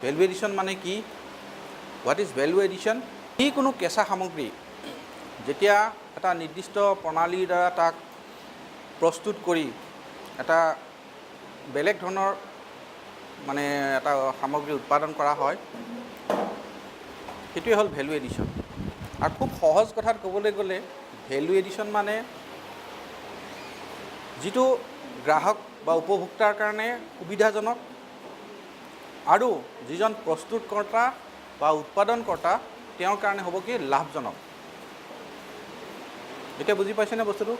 Value addition মানে কি? What is value addition? যিকোনো কেঁচা সামগ্ৰী যেতিয়া এটা নিৰ্দিষ্ট প্ৰণালীৰ দ্বাৰা তাক প্ৰস্তুত কৰি এটা বেলেগ ধৰণৰ মানে এটা সামগ্ৰী উৎপাদন কৰা হয়, সেইটোৱে হ'ল ভেলু এডিশ্যন। আৰু খুব সহজ কথাত ক'বলৈ গ'লে ভেলু এডিশ্যন মানে যিটো গ্ৰাহক বা উপভোক্তাৰ কাৰণে সুবিধাজনক আৰু যিজন প্ৰস্তুতকৰ্তা বা উৎপাদনকৰ্তা তেওঁৰ কাৰণে হ'ব কি লাভজনক। এতিয়া বুজি পাইছেনে বস্তুটো?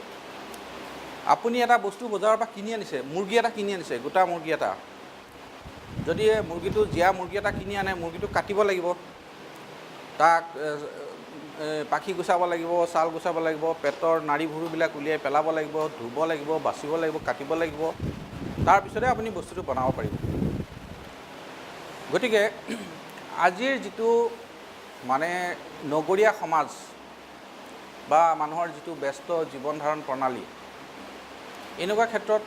আপুনি এটা বস্তু বজাৰৰ পৰা কিনি আনিছে, মুৰ্গী এটা কিনি আনিছে, গোটা মুৰ্গী এটা। যদি মুৰ্গীটো জীয়া মুৰ্গী এটা কিনি আনে, মুৰ্গীটো কাটিব লাগিব, তাক পাখি গুচাব লাগিব, ছাল গুচাব লাগিব, পেটৰ নাড়ী ভুৰুবিলাক উলিয়াই পেলাব লাগিব, ধুব লাগিব, বাচিব লাগিব, কাটিব লাগিব, তাৰপিছতে আপুনি বস্তুটো বনাব পাৰিব। গতিকে আজিৰ যিটো মানে নগৰীয়া সমাজ বা মানুহৰ যিটো ব্যস্ত জীৱন ধাৰণ প্ৰণালী, এনেকুৱা ক্ষেত্ৰত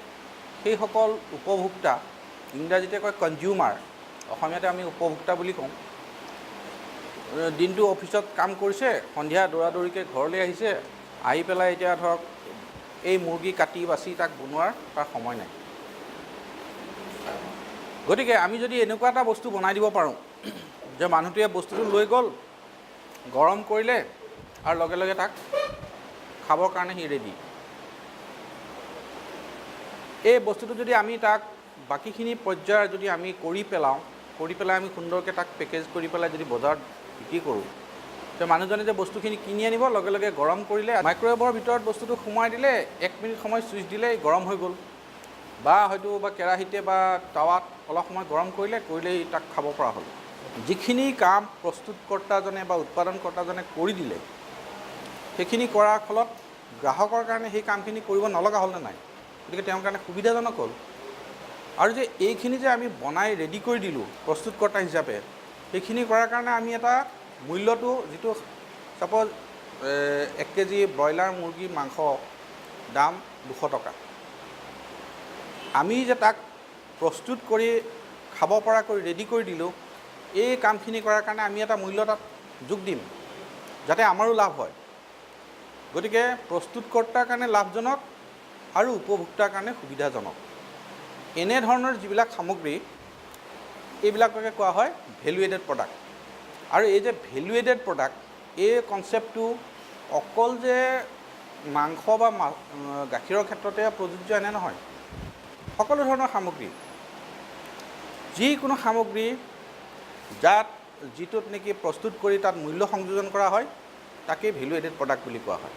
সেইসকল উপভোক্তা, ইংৰাজীতে কয় কনজিউমাৰ, অসমীয়াতে আমি উপভোক্তা বুলি কওঁ, দিনটো অফিচত কাম কৰিছে, সন্ধিয়া দৌৰাদৌৰিকৈ ঘৰলৈ আহিছে, আহি পেলাই এতিয়া ধৰক এই মুৰ্গী কাটি বাচি তাক বনোৱাৰ তাৰ সময় নাই। গতিকে আমি যদি এনেকুৱা এটা বস্তু বনাই দিব পাৰোঁ যে মানুহটোৱে বস্তুটো লৈ গ'ল, গৰম কৰিলে আৰু লগে লগে তাক খাবৰ কাৰণে সি ৰেডি। এই বস্তুটো যদি আমি তাক বাকীখিনি পৰ্যায়ৰ যদি আমি কৰি পেলাই আমি সুন্দৰকৈ তাক পেকেজ কৰি পেলাই যদি বজাৰত বিক্ৰী কৰোঁ, তে মানুহজনে যে বস্তুখিনি কিনি আনিব, লগে লগে গৰম কৰিলে, মাইক্ৰৱেভৰ ভিতৰত বস্তুটো সোমাই দিলে, 1 মিনিট সময় চুইচ দিলেই গৰম হৈ গ'ল, বা হয়তো বা কেৰাহীতে বা টাৱাত অলপ সময় গৰম কৰিলেই তাক খাব পৰা হ'ল। যিখিনি কাম প্ৰস্তুতকৰ্তাজনে বা উৎপাদনকৰ্তাজনে কৰি দিলে, সেইখিনি কৰাৰ ফলত গ্ৰাহকৰ কাৰণে সেই কামখিনি কৰিব নলগা হ'ল নে নাই? গতিকে তেওঁৰ কাৰণে সুবিধাজনক হ'ল। আৰু যে এইখিনি যে আমি বনাই ৰেডি কৰি দিলোঁ প্ৰস্তুতকৰ্তা হিচাপে, সেইখিনি কৰাৰ কাৰণে আমি এটা মূল্যটো, যিটো ছাপ'জ 1 কেজি ব্ৰইলাৰ মুৰ্গীৰ মাংস দাম 200 টকা, আমি যে তাক প্ৰস্তুত কৰি খাব পৰাকৈ ৰেডি কৰি দিলোঁ, এই কামখিনি কৰাৰ কাৰণে আমি এটা মূল্য তাত যোগ দিম, যাতে আমাৰো লাভ হয়। গতিকে প্ৰস্তুতকৰ্তাৰ কাৰণে লাভজনক আৰু উপভোক্তাৰ কাৰণে সুবিধাজনক। এনেধৰণৰ যিবিলাক সামগ্ৰী, এইবিলাককে কোৱা হয় ভেলু এডেড প্ৰডাক্ট। আৰু এই যে ভেলু এডেড প্ৰডাক্ট, এই কনচেপ্টটো অকল যে মাংস বা গাখীৰৰ ক্ষেত্ৰতে প্ৰযোজ্য এনে নহয়। সকলো ধৰণৰ সামগ্ৰী, যিকোনো সামগ্ৰী যিটোত নেকি প্ৰস্তুত কৰি তাত মূল্য সংযোজন কৰা হয়, তাকেই ভেলু এডেড প্ৰডাক্ট বুলি কোৱা হয়।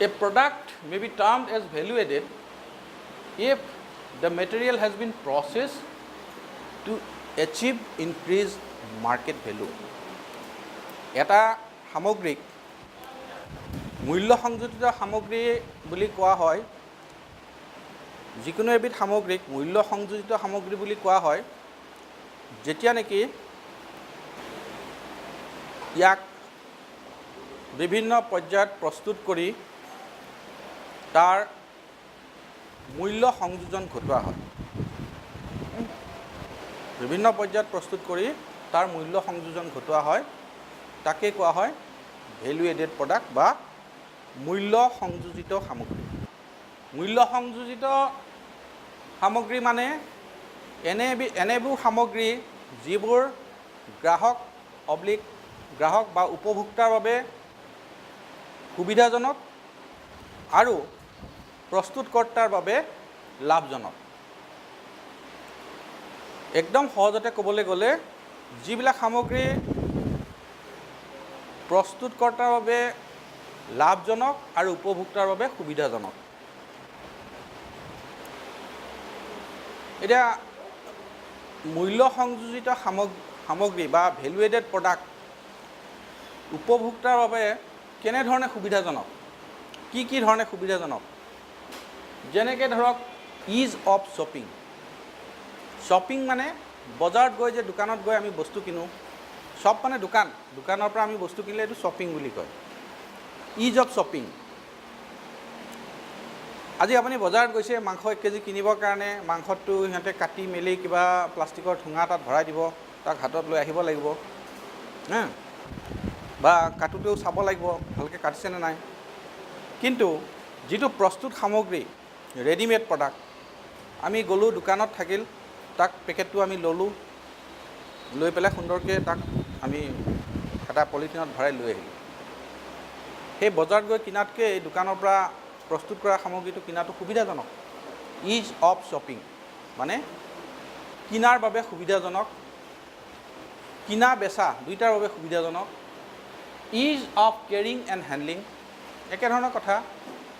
A product may be termed as value added if the material has been processed to achieve increased market value. এটা সামগ্ৰীক মূল্য সংযোজিত সামগ্ৰী বুলি কোৱা হয়, যিকোনো এবিধ সামগ্ৰীক মূল্য সংযোজিত সামগ্ৰী বুলি কোৱা হয় যেতিয়া নেকি ইয়াক বিভিন্ন পৰ্যায়ত প্ৰস্তুত কৰি তাৰ মূল্য সংযোজন ঘটোৱা হয়। বিভিন্ন পৰ্যায়ত প্ৰস্তুত কৰি তাৰ মূল্য সংযোজন ঘটোৱা হয়, তাকে কোৱা হয় ভেলু এডেড প্ৰডাক্ট বা মূল্য সংযোজিত সামগ্ৰী। মূল্য সংযোজিত সামগ্ৰী মানে এনেবোৰ সামগ্ৰী যিবোৰ গ্ৰাহক বা উপভোক্তাৰ বাবে সুবিধাজনক আৰু প্ৰস্তুতকৰ্তাৰ বাবে লাভজনক। একদম সহজতে ক'বলৈ গ'লে, যিবিলাক সামগ্ৰী প্ৰস্তুতকৰ্তাৰ বাবে লাভজনক আৰু উপভোক্তাৰ বাবে সুবিধাজনক। এতিয়া মূল্য সংযোজিত সামগ্ৰী বা ভেলু এডেড প্ৰডাক্ট উপভোক্তাৰ বাবে কেনেধৰণে সুবিধাজনক, কি ধৰণে সুবিধাজনক? যেনেকৈ ধৰক ইজ অফ শ্বপিং মানে বজাৰত গৈ যে দোকানত গৈ আমি বস্তু কিনোঁ, শ্বপ মানে দোকানৰ পৰা আমি বস্তু কিনিলে এইটো শ্বপিং বুলি কয়। Is of shopping. আজি আপুনি বজাৰত গৈছে মাংস 1 কেজি কিনিবৰ কাৰণে মাংসটো সিহঁতে কাটি মেলি কিবা প্লাষ্টিকৰ ঠোঙা তাত ভৰাই দিব, তাক হাতত লৈ আহিব লাগিব বা কাটোতেও চাব লাগিব ভালকৈ কাটিছেনে নাই। কিন্তু যিটো প্ৰস্তুত সামগ্ৰী ৰেডিমেড প্ৰডাক্ট, আমি গ'লোঁ দোকানত থাকিল, তাক পেকেটটো আমি ল'লোঁ, লৈ পেলাই সুন্দৰকৈ তাক আমি এটা পলিথিনত ভৰাই লৈ আহিলোঁ। সেই বজাৰত গৈ কিনাতকৈ এই দোকানৰ পৰা প্ৰস্তুত কৰা সামগ্ৰীটো কিনাটো সুবিধাজনক। ইজ অফ শ্বপিং মানে কিনাৰ বাবে সুবিধাজনক, কিনা বেচা দুইটাৰ বাবে সুবিধাজনক। Is of carrying and handling একেধৰণৰ কথা।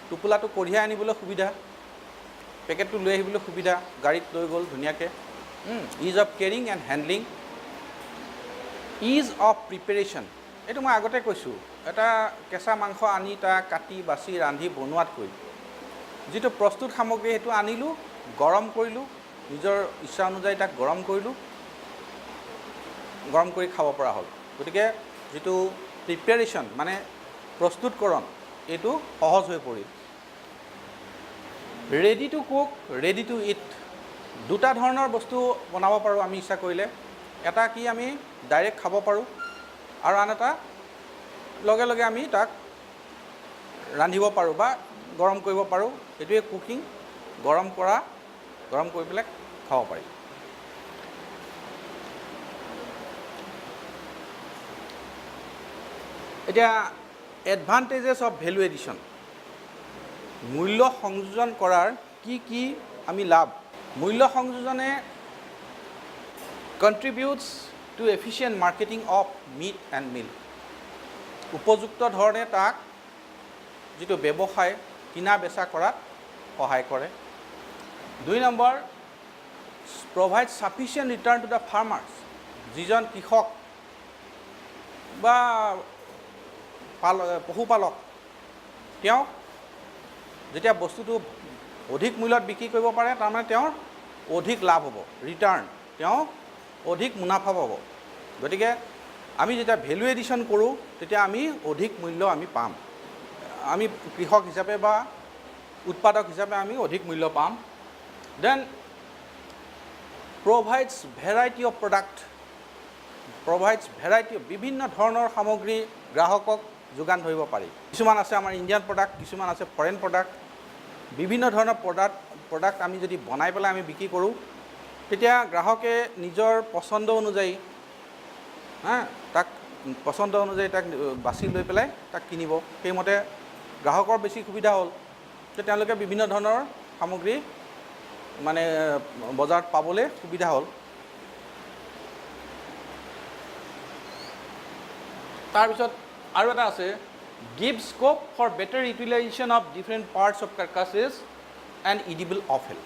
টোপোলাটো কঢ়িয়াই আনিবলৈ সুবিধা, পেকেটটো লৈ আহিবলৈ সুবিধা, গাড়ীত লৈ গ'ল ধুনীয়াকৈ। Is of carrying and handling. Is of preparation, এইটো মই আগতে কৈছোঁ, এটা কেঁচা মাংস আনি তাক কাটি বাছি ৰান্ধি বনোৱাতকৈ যিটো প্ৰস্তুত সামগ্ৰী সেইটো আনিলোঁ, গৰম কৰিলোঁ, নিজৰ ইচ্ছা অনুযায়ী তাক গৰম কৰিলোঁ, গৰম কৰি খাব পৰা হ'ল। গতিকে যিটো প্ৰিপেৰেশ্যন মানে প্ৰস্তুতকৰণ এইটো সহজ হৈ পৰিল। Ready to cook, ready to it, দুটা ধৰণৰ বস্তু বনাব পাৰোঁ আমি ইচ্ছা কৰিলে। এটা কি আমি ডাইৰেক্ট খাব পাৰোঁ আৰু আন এটা লগে লগে আমি তাক ৰান্ধিব পাৰোঁ বা গৰম কৰিব পাৰোঁ। এইটোৱে কুকিং, গৰম কৰি পেলাই খাব পাৰি। এতিয়া এডভান্টেজেছ অফ ভেলু এডিশ্যন, মূল্য সংযোজন কৰাৰ কি আমি লাভ। মূল্য সংযোজনে contributes to efficient marketing of meat and milk, উপযুক্ত ধৰণে তাক যিটো ব্যৱসায় কিনা বেচা কৰাত সহায় কৰে। 2 number, provide sufficient return to the farmers, যিজন কৃষক বা পশুপালক তেওঁক যেতিয়া বস্তুটো অধিক মূল্যত বিক্ৰী কৰিব পাৰে, তাৰমানে তেওঁৰ অধিক লাভ হ'ব, ৰিটাৰ্ণ, তেওঁ অধিক মুনাফা পাব। গতিকে আমি যেতিয়া ভেলু এডিশ্যন কৰোঁ তেতিয়া আমি অধিক মূল্য আমি পাম, আমি কৃষক হিচাপে বা উৎপাদক হিচাপে আমি অধিক মূল্য পাম। Then provides variety of product, বিভিন্ন ধৰণৰ সামগ্ৰী গ্ৰাহকক যোগান ধৰিব পাৰি। কিছুমান আছে আমাৰ ইণ্ডিয়ান প্ৰডাক্ট, কিছুমান আছে ফৰেন প্ৰডাক্ট। বিভিন্ন ধৰণৰ প্ৰডাক্ট আমি যদি বনাই পেলাই আমি বিক্ৰী কৰোঁ, তেতিয়া গ্ৰাহকে নিজৰ পচন্দ অনুযায়ী তাক বাছি লৈ পেলাই তাক কিনিব। সেইমতে গ্ৰাহকৰ বেছি সুবিধা হ'ল যে তেওঁলোকে বিভিন্ন ধৰণৰ সামগ্ৰী মানে বজাৰত পাবলৈ সুবিধা হ'ল। তাৰপিছত আৰু এটা আছে, give scope for better utilisation of different parts of carcasses and edible offal.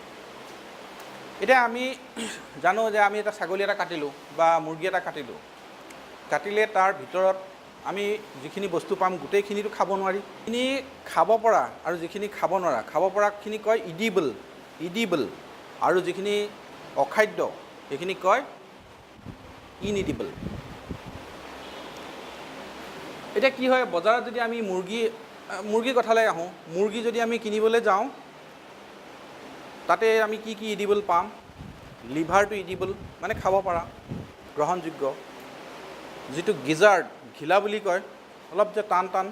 এতিয়া আমি জানো যে আমি এটা ছাগলী এটা কাটিলোঁ বা মুৰ্গী এটা কাটিলে তাৰ ভিতৰত আমি যিখিনি বস্তু পাম গোটেইখিনিতো খাব নোৱাৰি। যিখিনি খাব পৰা আৰু যিখিনি খাব নোৱাৰা, খাব পৰাখিনি কয় ইডিবল আৰু যিখিনি অখাদ্য সেইখিনি কয় ইনইডিবল। এতিয়া কি হয়, বজাৰত যদি আমি মুৰ্গী কথালৈ আহোঁ, মুৰ্গী যদি আমি কিনিবলৈ যাওঁ, তাতে আমি কি ইডিবল পাম। লিভাৰটো ইডিবল মানে খাব পৰা, গ্ৰহণযোগ্য। যিটো গিজাৰ্ড, ঘিলা বুলি কয়, অলপ যে টান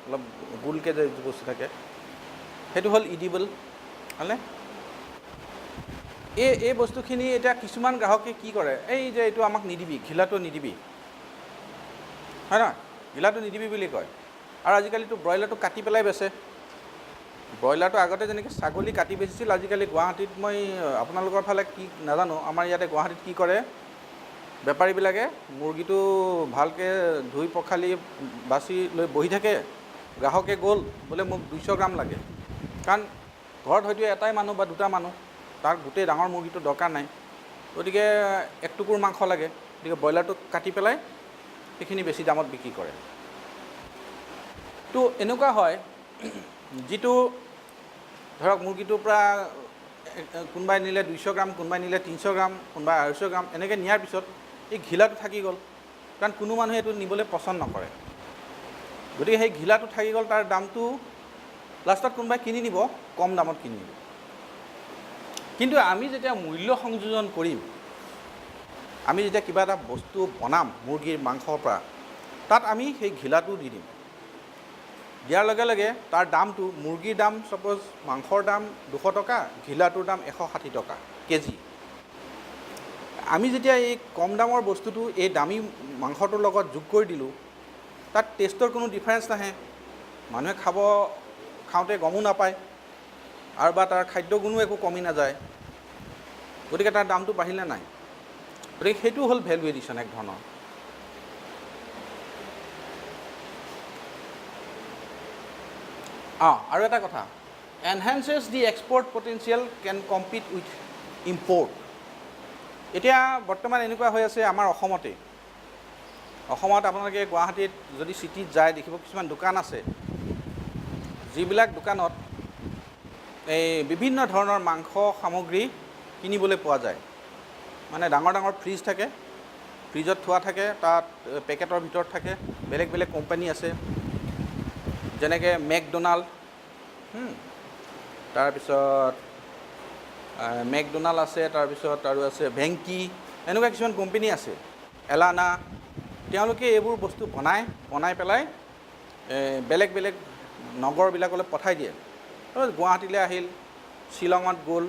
অলপ গোলকৈ যে বস্তু থাকে, সেইটো হ'ল ইডিবল, হয়নে? এই বস্তুখিনি এতিয়া কিছুমান গ্ৰাহকে কি কৰে, এই যে এইটো আমাক নিদিবি, ঘিলাটো নিদিবি, হয় নহয়, ঘিলাটো নিদিবি বুলি কয়। আৰু আজিকালিতো ব্ৰইলাৰটো কাটি পেলাই বেচে। ব্ৰইলাৰটো আগতে যেনেকৈ ছাগলী কাটি বেচিছিল, আজিকালি গুৱাহাটীত মই আপোনালোকৰ ফালে কি নাজানো, আমাৰ ইয়াতে গুৱাহাটীত কি কৰে, বেপাৰীবিলাকে মুৰ্গীটো ভালকৈ ধুই পখালি বাছি লৈ বহি থাকে। গ্ৰাহকে গ'ল, বোলে মোক 200 গ্ৰাম লাগে, কাৰণ ঘৰত হয়তো এটাই মানুহ বা দুটা মানুহ, তাৰ গোটেই ডাঙৰ মুৰ্গীটো দৰকাৰ নাই, গতিকে 1 টুকুৰ মাংস লাগে, গতিকে ব্ৰইলাৰটো কাটি পেলাই সেইখিনি বেছি দামত বিক্ৰী কৰে। তো এনেকুৱা হয়, যিটো ধৰক মুৰ্গীটোৰ পৰা কোনোবাই নিলে 200 গ্ৰাম, কোনোবাই নিলে 300 গ্ৰাম, কোনোবাই 250 গ্ৰাম, এনেকৈ নিয়াৰ পিছত এই ঘিলাটো থাকি গ'ল, কাৰণ কোনো মানুহে এইটো নিবলৈ পচন্দ নকৰে। গতিকে সেই ঘিলাটো থাকি গ'ল, তাৰ দামটো লাষ্টত কোনোবাই কিনি নিব, কম দামত কিনি নিব। কিন্তু আমি যেতিয়া মূল্য সংযোজন কৰিম, আমি যেতিয়া কিবা এটা বস্তু বনাম মুৰ্গীৰ মাংসৰ পৰা, তাত আমি সেই ঘিলাটো দি দিম। দিয়াৰ লগে লগে তাৰ দামটো, মুৰ্গীৰ দাম ছাপ'জ মাংসৰ দাম 200 টকা, ঘিলাটোৰ দাম 160 টকা কেজি। আমি যেতিয়া এই কম দামৰ বস্তুটো এই দামী মাংসটোৰ লগত যোগ কৰি দিলোঁ, তাত টেষ্টৰ কোনো ডিফাৰেঞ্চ নাহে, মানুহে খাওঁতে গমো নাপায়, আৰু বা তাৰ খাদ্য গুণো একো কমি নাযায়, গতিকে তাৰ দামটো বাঢ়িলে নাই। গতিকে সেইটো হ'ল ভেলু এডিশ্যন এক ধৰণৰ। আৰু এটা কথা, enhances the export potential can compete with import. এতিয়া বৰ্তমান এনেকুৱা হৈ আছে আমাৰ অসমত আপোনালোকে গুৱাহাটীত যদি চিটিত যায় দেখিব কিছুমান দোকান আছে, যিবিলাক দোকানত এই বিভিন্ন ধৰণৰ মাংস সামগ্ৰী কিনিবলৈ পোৱা যায়। মানে ডাঙৰ ডাঙৰ ফ্ৰিজ থাকে, ফ্ৰিজত থোৱা থাকে, তাত পেকেটৰ ভিতৰত থাকে, বেলেগ বেলেগ কোম্পানী আছে, যেনেকৈ মেকডোনাল্ড, তাৰপিছত মেকডোনাল্ড আছে, তাৰপিছত আৰু আছে ভেংকি, এনেকুৱা কিছুমান কোম্পানী আছে, এলানা। তেওঁলোকে এইবোৰ বস্তু বনাই পেলাই বেলেগ বেলেগ নগৰবিলাকলৈ পঠাই দিয়ে। গুৱাহাটীলৈ আহিল, শ্বিলঙত গ'ল,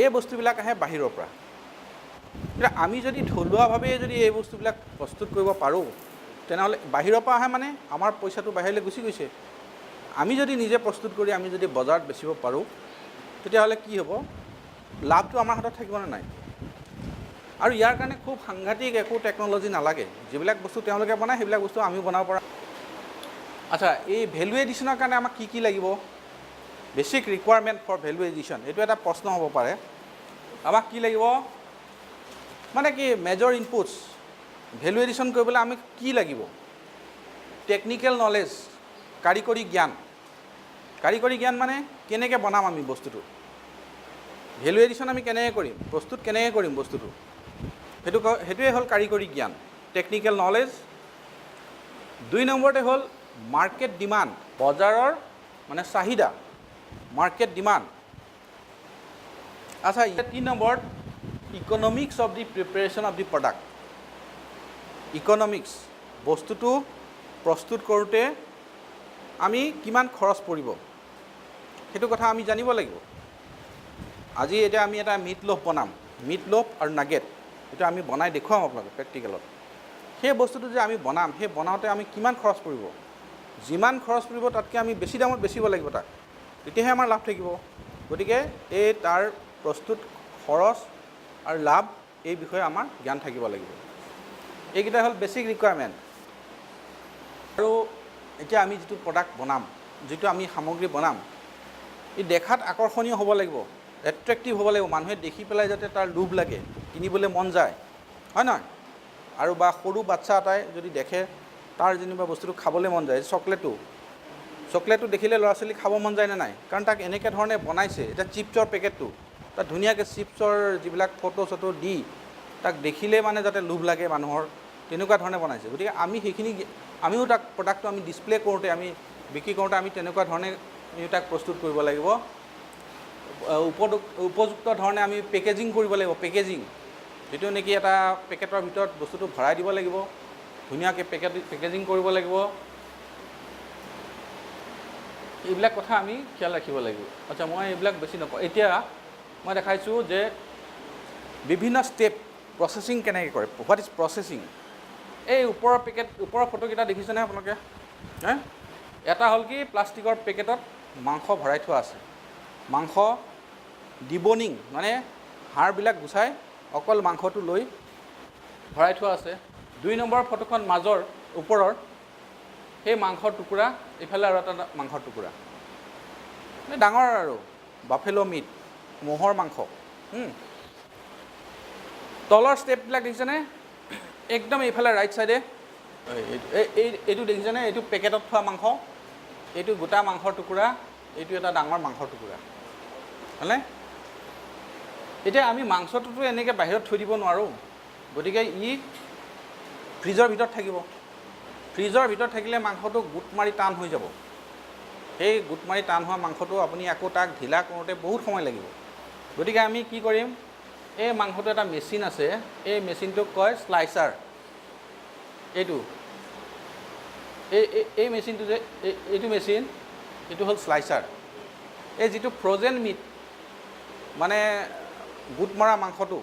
এই বস্তুবিলাক আহে বাহিৰৰ পৰা। এতিয়া আমি যদি থলুৱাভাৱে যদি এই বস্তুবিলাক প্ৰস্তুত কৰিব পাৰোঁ, তেনেহ'লে বাহিৰৰ পৰা আহে মানে আমাৰ পইচাটো বাহিৰলৈ গুচি গৈছে। আমি যদি নিজে প্ৰস্তুত কৰি আমি যদি বজাৰত বেচিব পাৰোঁ, তেতিয়াহ'লে কি হ'ব, লাভটো আমাৰ হাতত থাকিবনে নাই। আৰু ইয়াৰ কাৰণে খুব সাংঘাতিক একো টেকন'লজি নালাগে, যিবিলাক বস্তু তেওঁলোকে বনায় সেইবিলাক বস্তু আমিও বনাব পাৰোঁ। আচ্ছা, এই ভেলু এডিশ্যনৰ কাৰণে আমাক কি লাগিব, basic requirement for value addition, এইটো এটা প্ৰশ্ন হ'ব পাৰে। আমাক কি লাগিব, মানে কি মেজৰ ইনপুটছ, ভেলু এডিশ্যন কৰিবলৈ আমি কি লাগিব, টেকনিকেল নলেজ, কাৰিকৰী জ্ঞান। কাৰিকৰী জ্ঞান মানে কেনেকৈ বনাম আমি বস্তুটো, ভেলু এডিশ্যন আমি কেনেকৈ কৰিম, প্ৰস্তুত কেনেকৈ কৰিম বস্তুটো, সেইটোৱে হ'ল কাৰিকৰী জ্ঞান, টেকনিকেল নলেজ। 2 নম্বৰতে হ'ল মাৰ্কেট ডিমাণ্ড, বজাৰৰ মানে চাহিদা, মাৰ্কেট ডিমাণ্ড। আচ্ছা, 3 নম্বৰত economics of the preparation of the product. Economics, বস্তুটো প্ৰস্তুত কৰোঁতে আমি কিমান খৰচ পৰিব, সেইটো কথা আমি জানিব লাগিব। আজি এতিয়া আমি এটা মিট লোফ বনাম, মিট লোফ আৰু নাগেট, এইটো আমি বনাই দেখুৱাম আপোনালোকে প্ৰেক্টিকেলত। সেই বস্তুটো যে আমি বনাম, সেই বনাওঁতে আমি কিমান খৰচ পৰিব, যিমান খৰচ পৰিব তাতকৈ আমি বেছি দামত বেচিব লাগিব তাক, তেতিয়াহে আমাৰ লাভ থাকিব। গতিকে এই তাৰ প্ৰস্তুত খৰচ আৰু লাভ এই বিষয়ে আমাৰ জ্ঞান থাকিব লাগিব। এইকেইটা হ'ল বেছিক ৰিকুৱাৰমেণ্ট। আৰু এতিয়া আমি যিটো প্ৰডাক্ট বনাম, যিটো আমি সামগ্ৰী বনাম, ই দেখাত আকৰ্ষণীয় হ'ব লাগিব, এট্ৰেক্টিভ হ'ব লাগিব, মানুহে দেখি পেলাই যাতে তাৰ লোভ লাগে, কিনিবলৈ মন যায়, হয় নহয়। আৰু বা সৰু বাচ্ছা এটাই যদি দেখে, তাৰ যেনিবা বস্তুটো খাবলৈ মন যায়, চকলেটটো দেখিলে ল'ৰা ছোৱালী খাব মন যায় নে নাই, কাৰণ তাক এনেকৈ ধৰণে বনাইছে। এতিয়া চিপছৰ পেকেটটো, তাত ধুনীয়াকৈ চিপছৰ যিবিলাক ফটো দি তাক দেখিলে মানে যাতে লোভ লাগে মানুহৰ, তেনেকুৱা ধৰণে বনাইছে। গতিকে আমি সেইখিনি, আমিও তাক প্ৰডাক্টটো আমি ডিছপ্লে কৰোঁতে, আমি বিক্ৰী কৰোঁতে আমি তেনেকুৱা ধৰণে তাক প্ৰস্তুত কৰিব লাগিব। উপযুক্ত ধৰণে আমি পেকেজিং কৰিব লাগিব, পেকেজিং, যিটো নেকি এটা পেকেটৰ ভিতৰত বস্তুটো ভৰাই দিব লাগিব, ধুনীয়াকৈ পেকেজিং কৰিব লাগিব। এইবিলাক কথা আমি খেয়াল ৰাখিব লাগিব। আচ্ছা, মই এইবিলাক বেছি নকওঁ। এতিয়া মই দেখাইছোঁ যে বিভিন্ন ষ্টেপ, প্ৰচেছিং কেনেকৈ কৰে, হোৱাট ইজ প্ৰচেছিং। এই ওপৰৰ ফটোকেইটা দেখিছেনে আপোনালোকে? এটা হ'ল কি, প্লাষ্টিকৰ পেকেটত মাংস ভৰাই থোৱা আছে, মাংস ডিবনিং মানে হাড়বিলাক গুচাই অকল মাংসটো লৈ ভৰাই থোৱা আছে। 2 নম্বৰ ফটোখন মাজৰ ওপৰৰ সেই মাংসৰ টুকুৰা, এইফালে আৰু এটা মাংসৰ টুকুৰা, ডাঙৰ আৰু বাফেলো মিট, ম'হৰ মাংস। তলৰ ষ্টেপবিলাক দেখিছেনে, একদম এইফালে ৰাইট চাইডে এইটো দেখিছেনে, এইটো পেকেটত থোৱা মাংস, এইটো গোটা মাংসৰ টুকুৰা, এইটো এটা ডাঙৰ মাংসৰ টুকুৰা, হয়নে। এতিয়া আমি মাংসটোতো এনেকৈ বাহিৰত থৈ দিব নোৱাৰোঁ, গতিকে ই ফ্ৰিজৰ ভিতৰত থাকিব। ফ্ৰিজৰ ভিতৰত থাকিলে মাংসটো গোট মাৰি টান হৈ যাব। সেই গোট মাৰি টান হোৱা মাংসটো আপুনি আকৌ তাক ঢিলা কৰোঁতে বহুত সময় লাগিব। গতিকে আমি কি কৰিম, এই মাংসটো এটা মেচিন আছে, এই মেচিনটোক কয় স্লাইচাৰ। এইটো এই মেচিনটো যে এইটো মেচিন, এইটো হ'ল স্লাইচাৰ। এই যিটো ফ্ৰ'জেন মিট মানে গোট মৰা মাংসটো,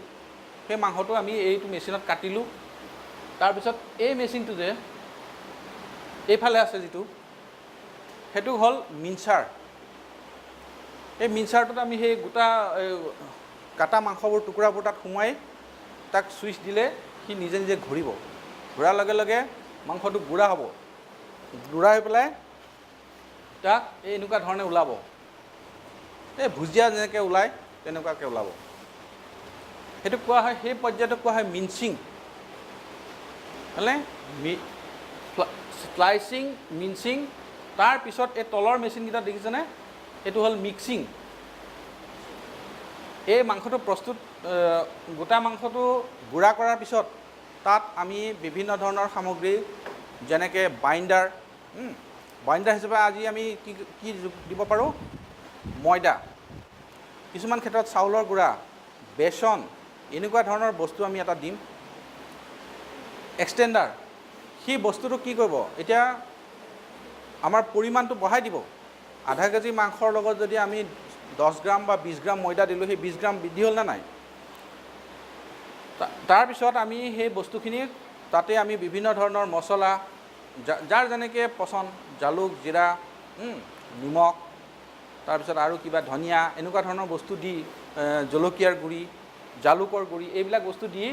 সেই মাংসটো আমি এইটো মেচিনত কাটিলোঁ। তাৰপিছত এই মেচিনটো যে এইফালে আছে যিটো, সেইটো হ'ল মিনচাৰ। এই মিনচাৰটোত আমি সেই গোটা কাটা মাংসবোৰ টুকুৰাবোৰ তাত সোমোৱাই তাক ছুইচ দিলে সি নিজে নিজে ঘূৰিব। ঘূৰাৰ লগে লগে মাংসটো গুড়া হ'ব। গুড়া হৈ পেলাই তাক এই এনেকুৱা ধৰণে ওলাব, এই ভুজিয়া যেনেকৈ ওলায় তেনেকুৱাকৈ ওলাব। সেইটো কোৱা হয়, সেই পৰ্যায়টোক কোৱা হয় মিনচিং, মানে স্লাইচিং, মিনচিং। তাৰপিছত এই তলৰ মেচিনকেইটা দেখিছেনে, এইটো হ'ল মিক্সিং। এই মাংসটো প্ৰস্তুত, গোটা মাংসটো গুড়া কৰাৰ পিছত তাত আমি বিভিন্ন ধৰণৰ সামগ্ৰী যেনেকৈ বাইণ্ডাৰ হিচাপে আজি আমি কি দিব পাৰোঁ, ময়দা, কিছুমান ক্ষেত্ৰত চাউলৰ গুড়া, বেচন, এনেকুৱা ধৰণৰ বস্তু আমি এটা দিম। এক্সটেণ্ডাৰ, সেই বস্তুটো কি কৰিব, এতিয়া আমাৰ পৰিমাণটো বঢ়াই দিব। আধা কেজি মাংসৰ লগত যদি আমি 10 গ্ৰাম বা 20 গ্ৰাম ময়দা দিলোঁ, সেই 20 গ্ৰাম বৃদ্ধি হ'ল নে নাই? তাৰপিছত আমি সেই বস্তুখিনি তাতে আমি বিভিন্ন ধৰণৰ মছলা, যাৰ যেনেকৈ পচন্দ, জালুক, জিৰা, নিমখ, তাৰপিছত আৰু কিবা ধনিয়া, এনেকুৱা ধৰণৰ বস্তু দি, জলকীয়াৰ গুড়ি, জালুকৰ গুড়ি, এইবিলাক বস্তু দি,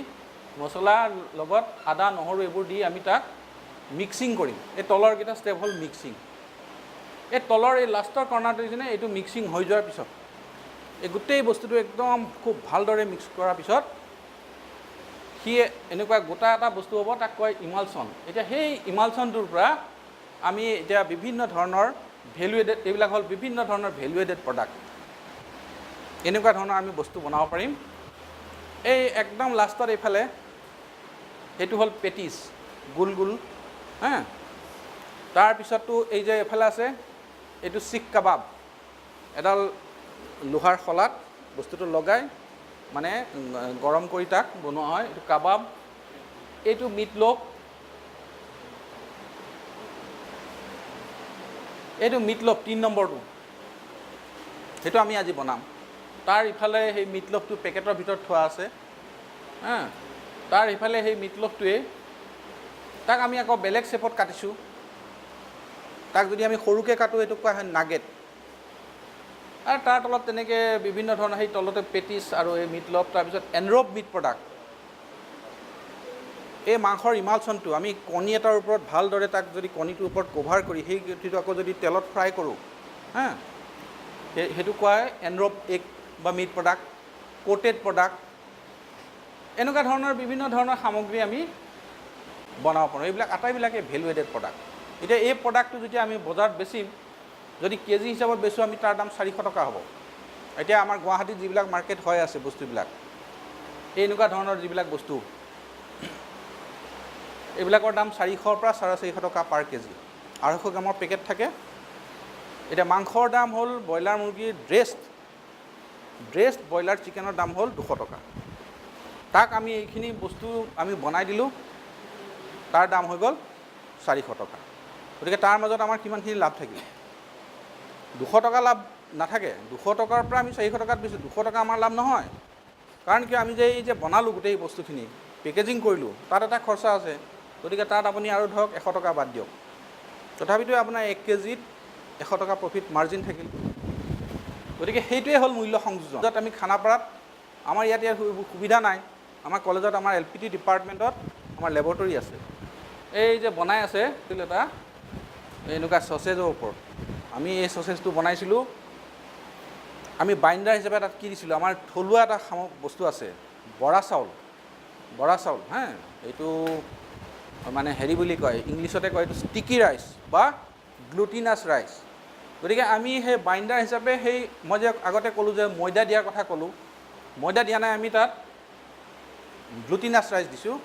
মছলাৰ লগত আদা নহৰু এইবোৰ দি আমি তাক মিক্সিং কৰিম। এই তলৰকেইটা ষ্টেপ হ'ল মিক্সিং। এই তলৰ এই লাষ্টৰ কৰ্ণাৰটো যেনে এইটো মিক্সিং হৈ যোৱাৰ পিছত এই গোটেই বস্তুটো একদম খুব ভালদৰে মিক্স কৰাৰ পিছত সি এনেকুৱা গোটা এটা বস্তু হ'ব, তাক কয় ইমালচন। এতিয়া সেই ইমালচনটোৰ পৰা আমি এতিয়া বিভিন্ন ধৰণৰ ভেলু এডেড, এইবিলাক হ'ল বিভিন্ন ধৰণৰ ভেলু এডেড প্ৰডাক্ট, এনেকুৱা ধৰণৰ আমি বস্তু বনাব পাৰিম। এই একদম লাষ্টত এইফালে সেইটো হ'ল পেটিছ, গোল গোল, তাৰপিছততো এই যে এইফালে আছে এইটো চিক কাবাব, এডাল লোহাৰ শলাত বস্তুটো লগাই মানে গৰম কৰি তাক বনোৱা হয়, এইটো কাবাব। এইটো মিট লোফ, এইটো মিট লোফ 3 নম্বৰটো, সেইটো আমি আজি বনাম। তাৰ ইফালে সেই মিট লোফটো পেকেটৰ ভিতৰত থোৱা আছে, তাৰ ইফালে সেই মিট লোফটোৱে, তাক আমি আকৌ বেলেগ শ্বেপত কাটিছোঁ। তাক যদি আমি সৰুকৈ কাটোঁ, এইটো কোৱা হয় নাগেট। আৰু তাৰ তলত তেনেকৈ বিভিন্ন ধৰণৰ, সেই তলতে পেটিছ আৰু এই মিট লোফ, তাৰপিছত এনৰব মিট প্ৰডাক্ট। এই মাংসৰ ইমালচনটো আমি কণী এটাৰ ওপৰত ভালদৰে তাক যদি কণীটোৰ ওপৰত কভাৰ কৰি সেই গুটিটো আকৌ যদি তেলত ফ্ৰাই কৰোঁ, সেইটো কোৱা হয় এনৰব এগ বা মিট প্ৰডাক্ট, কোটেড প্ৰডাক্ট। এনেকুৱা ধৰণৰ বিভিন্ন ধৰণৰ সামগ্ৰী আমি বনাব পাৰোঁ। এইবিলাক আটাইবিলাকে ভেলু এডেড প্ৰডাক্ট। এতিয়া এই প্ৰডাক্টটো যেতিয়া আমি বজাৰত বেচিম, যদি কেজি হিচাপত বেচোঁ, আমি তাৰ দাম 400 টকা হ'ব। এতিয়া আমাৰ গুৱাহাটীত যিবিলাক মাৰ্কেট হৈ আছে বস্তুবিলাক, এই এনেকুৱা ধৰণৰ যিবিলাক বস্তু, এইবিলাকৰ দাম 400 পৰা 450 টকা পাৰ কেজি, 250 গ্ৰামৰ পেকেট থাকে। এতিয়া মাংসৰ দাম হ'ল, ব্ৰইলাৰ মুৰ্গীৰ ড্ৰেছড ব্ৰইলাৰ চিকেনৰ দাম হ'ল 200 টকা। তাক আমি এইখিনি বস্তু আমি বনাই দিলোঁ, তাৰ দাম হৈ গ'ল 400 টকা। গতিকে তাৰ মাজত আমাৰ কিমানখিনি লাভ থাকিল? 200 টকা লাভ নাথাকে। 200 টকাৰ পৰা আমি 400 টকাত বেচোঁ, 200 টকা আমাৰ লাভ নহয়। কাৰণ কিয়, আমি যে এই যে বনালোঁ গোটেই বস্তুখিনি, পেকেজিং কৰিলোঁ, তাত এটা খৰচা আছে। গতিকে তাত আপুনি আৰু ধৰক 100 টকা বাদ দিয়ক, তথাপিতো আপোনাৰ 1 কেজিত 100 টকা প্ৰফিট মাৰ্জিন থাকিল। গতিকে সেইটোৱে হ'ল মূল্য সংযোজন। য'ত আমি খানাপাৰাত, আমাৰ ইয়াত সুবিধা নাই। আমাৰ কলেজত, আমাৰ LPT ডিপাৰ্টমেণ্টত আমাৰ লেবৰেটৰী আছে। এই যে বনাই আছে এটা এনেকুৱা চচেজৰ ওপৰত, আমি এই চচেজটো বনাইছিলোঁ। আমি বাইণ্ডাৰ হিচাপে তাত কি দিছিলোঁ, আমাৰ থলুৱা এটা বস্তু আছে, বৰা চাউল, এইটো মানে হেৰি বুলি কয়, ইংলিছতে কয়, এইটো ষ্টিকি ৰাইচ বা গ্লুটিনাছ ৰাইচ। গতিকে আমি সেই বাইণ্ডাৰ হিচাপে, সেই মই যে আগতে ক'লোঁ যে ময়দা দিয়াৰ কথা ক'লোঁ, ময়দা দিয়া নাই, আমি তাত গ্লুটিনাছ ৰাইচ দিছোঁ।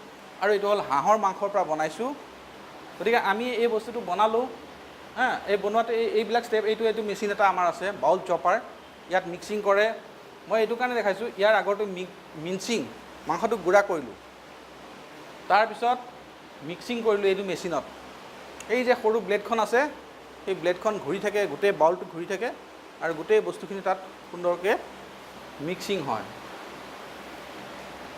আৰু এইটো হ'ল হাঁহৰ মাংসৰ পৰা বনাইছোঁ। গতিকে আমি এই বস্তুটো বনালোঁ, হা এই বনোৱাতে এইবিলাক ষ্টেপ এইটো মেচিন এটা আমাৰ আছে বাউল চপাৰ ইয়াত মিক্সিং কৰে মই এইটো কাৰণে দেখাইছোঁ ইয়াৰ আগৰটো মিক্সিং মাংসটো গুড়া কৰিলোঁ তাৰপিছত মিক্সিং কৰিলোঁ এইটো মেচিনত এই যে সৰু ব্লেডখন আছে সেই ব্লেডখন ঘূৰি থাকে গোটেই বাউলটো ঘূৰি থাকে আৰু গোটেই বস্তুখিনি তাত সুন্দৰকৈ মিক্সিং হয়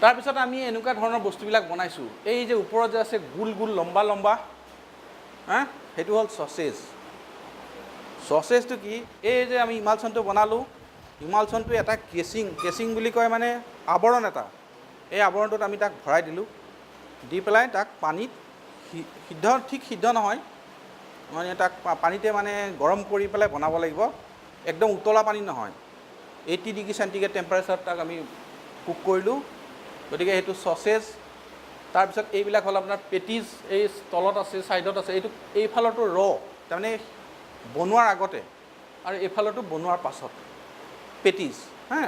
তাৰপিছত আমি এনেকুৱা ধৰণৰ বস্তুবিলাক বনাইছোঁ এই যে ওপৰত যে আছে গোল গোল লম্বা লম্বা হা সেইটো হ'ল চচেজটো কি এই যে আমি ইমালচনটো বনালোঁ ইমালচনটো এটা কেচিং বুলি কয় মানে আৱৰণ এটা এই আৱৰণটোত আমি তাক ভৰাই দিলোঁ দি পেলাই তাক পানীত সিদ্ধ নহয় মানে তাক পানীতে মানে গৰম কৰি পেলাই বনাব লাগিব একদম উতলা পানী নহয় 80 ডিগ্ৰী চেণ্টিগ্ৰেড টেম্পাৰেচাৰত তাক আমি কুক কৰিলোঁ গতিকে সেইটো চচেজ তাৰপিছত এইবিলাক হ'ল আপোনাৰ পেটিজ এই তলত আছে ছাইডত আছে এইটো এইফালৰটো তাৰমানে বনোৱাৰ আগতে আৰু এইফালৰটো বনোৱাৰ পাছত পেটিজ হা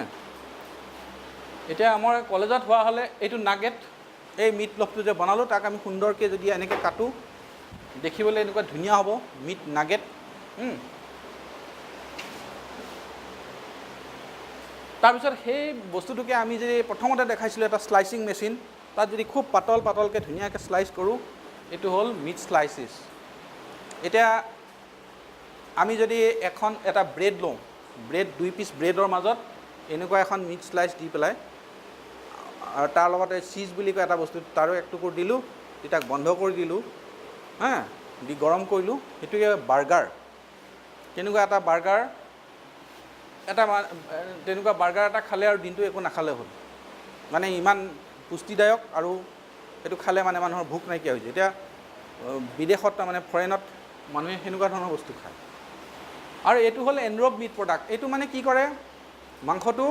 এতিয়া আমাৰ কলেজত হোৱা হ'লে এইটো নাগেট এই মিট লফটো যে বনালোঁ তাক আমি সুন্দৰকৈ যদি এনেকৈ কাটোঁ দেখিবলৈ এনেকুৱা ধুনীয়া হ'ব মিট নাগেট তাৰপিছত সেই বস্তুটোকে আমি যদি প্ৰথমতে দেখাইছিলোঁ এটা স্লাইচিং মেচিন তাত যদি খুব পাতলকৈ ধুনীয়াকৈ স্লাইচ কৰোঁ এইটো হ'ল মিট স্লাইচিছ এতিয়া আমি যদি এটা ব্ৰেড লওঁ ব্ৰেড 2 পিচ ব্ৰেডৰ মাজত এনেকুৱা এখন মিট স্লাইচ দি পেলাই আৰু তাৰ লগতে চীজ বুলি কয় এটা বস্তু তাৰো এক টুকুৰ দিলোঁ দি তাক বন্ধ কৰি দিলোঁ হা দি গৰম কৰিলোঁ সেইটোকে বাৰ্গাৰ তেনেকুৱা এটা বাৰ্গাৰ তেনেকুৱা বাৰ্গাৰ এটা খালে আৰু দিনটো একো নাখালে হ'ল মানে ইমান পুষ্টিদায়ক আৰু সেইটো খালে মানে মানুহৰ ভোক নাইকিয়া হৈ যায় এতিয়া বিদেশত তাৰমানে ফৰেনত মানুহে সেনেকুৱা ধৰণৰ বস্তু খায় আৰু এইটো হ'ল এনৰব মিট প্ৰডাক্ট এইটো মানে কি কৰে মাংসটো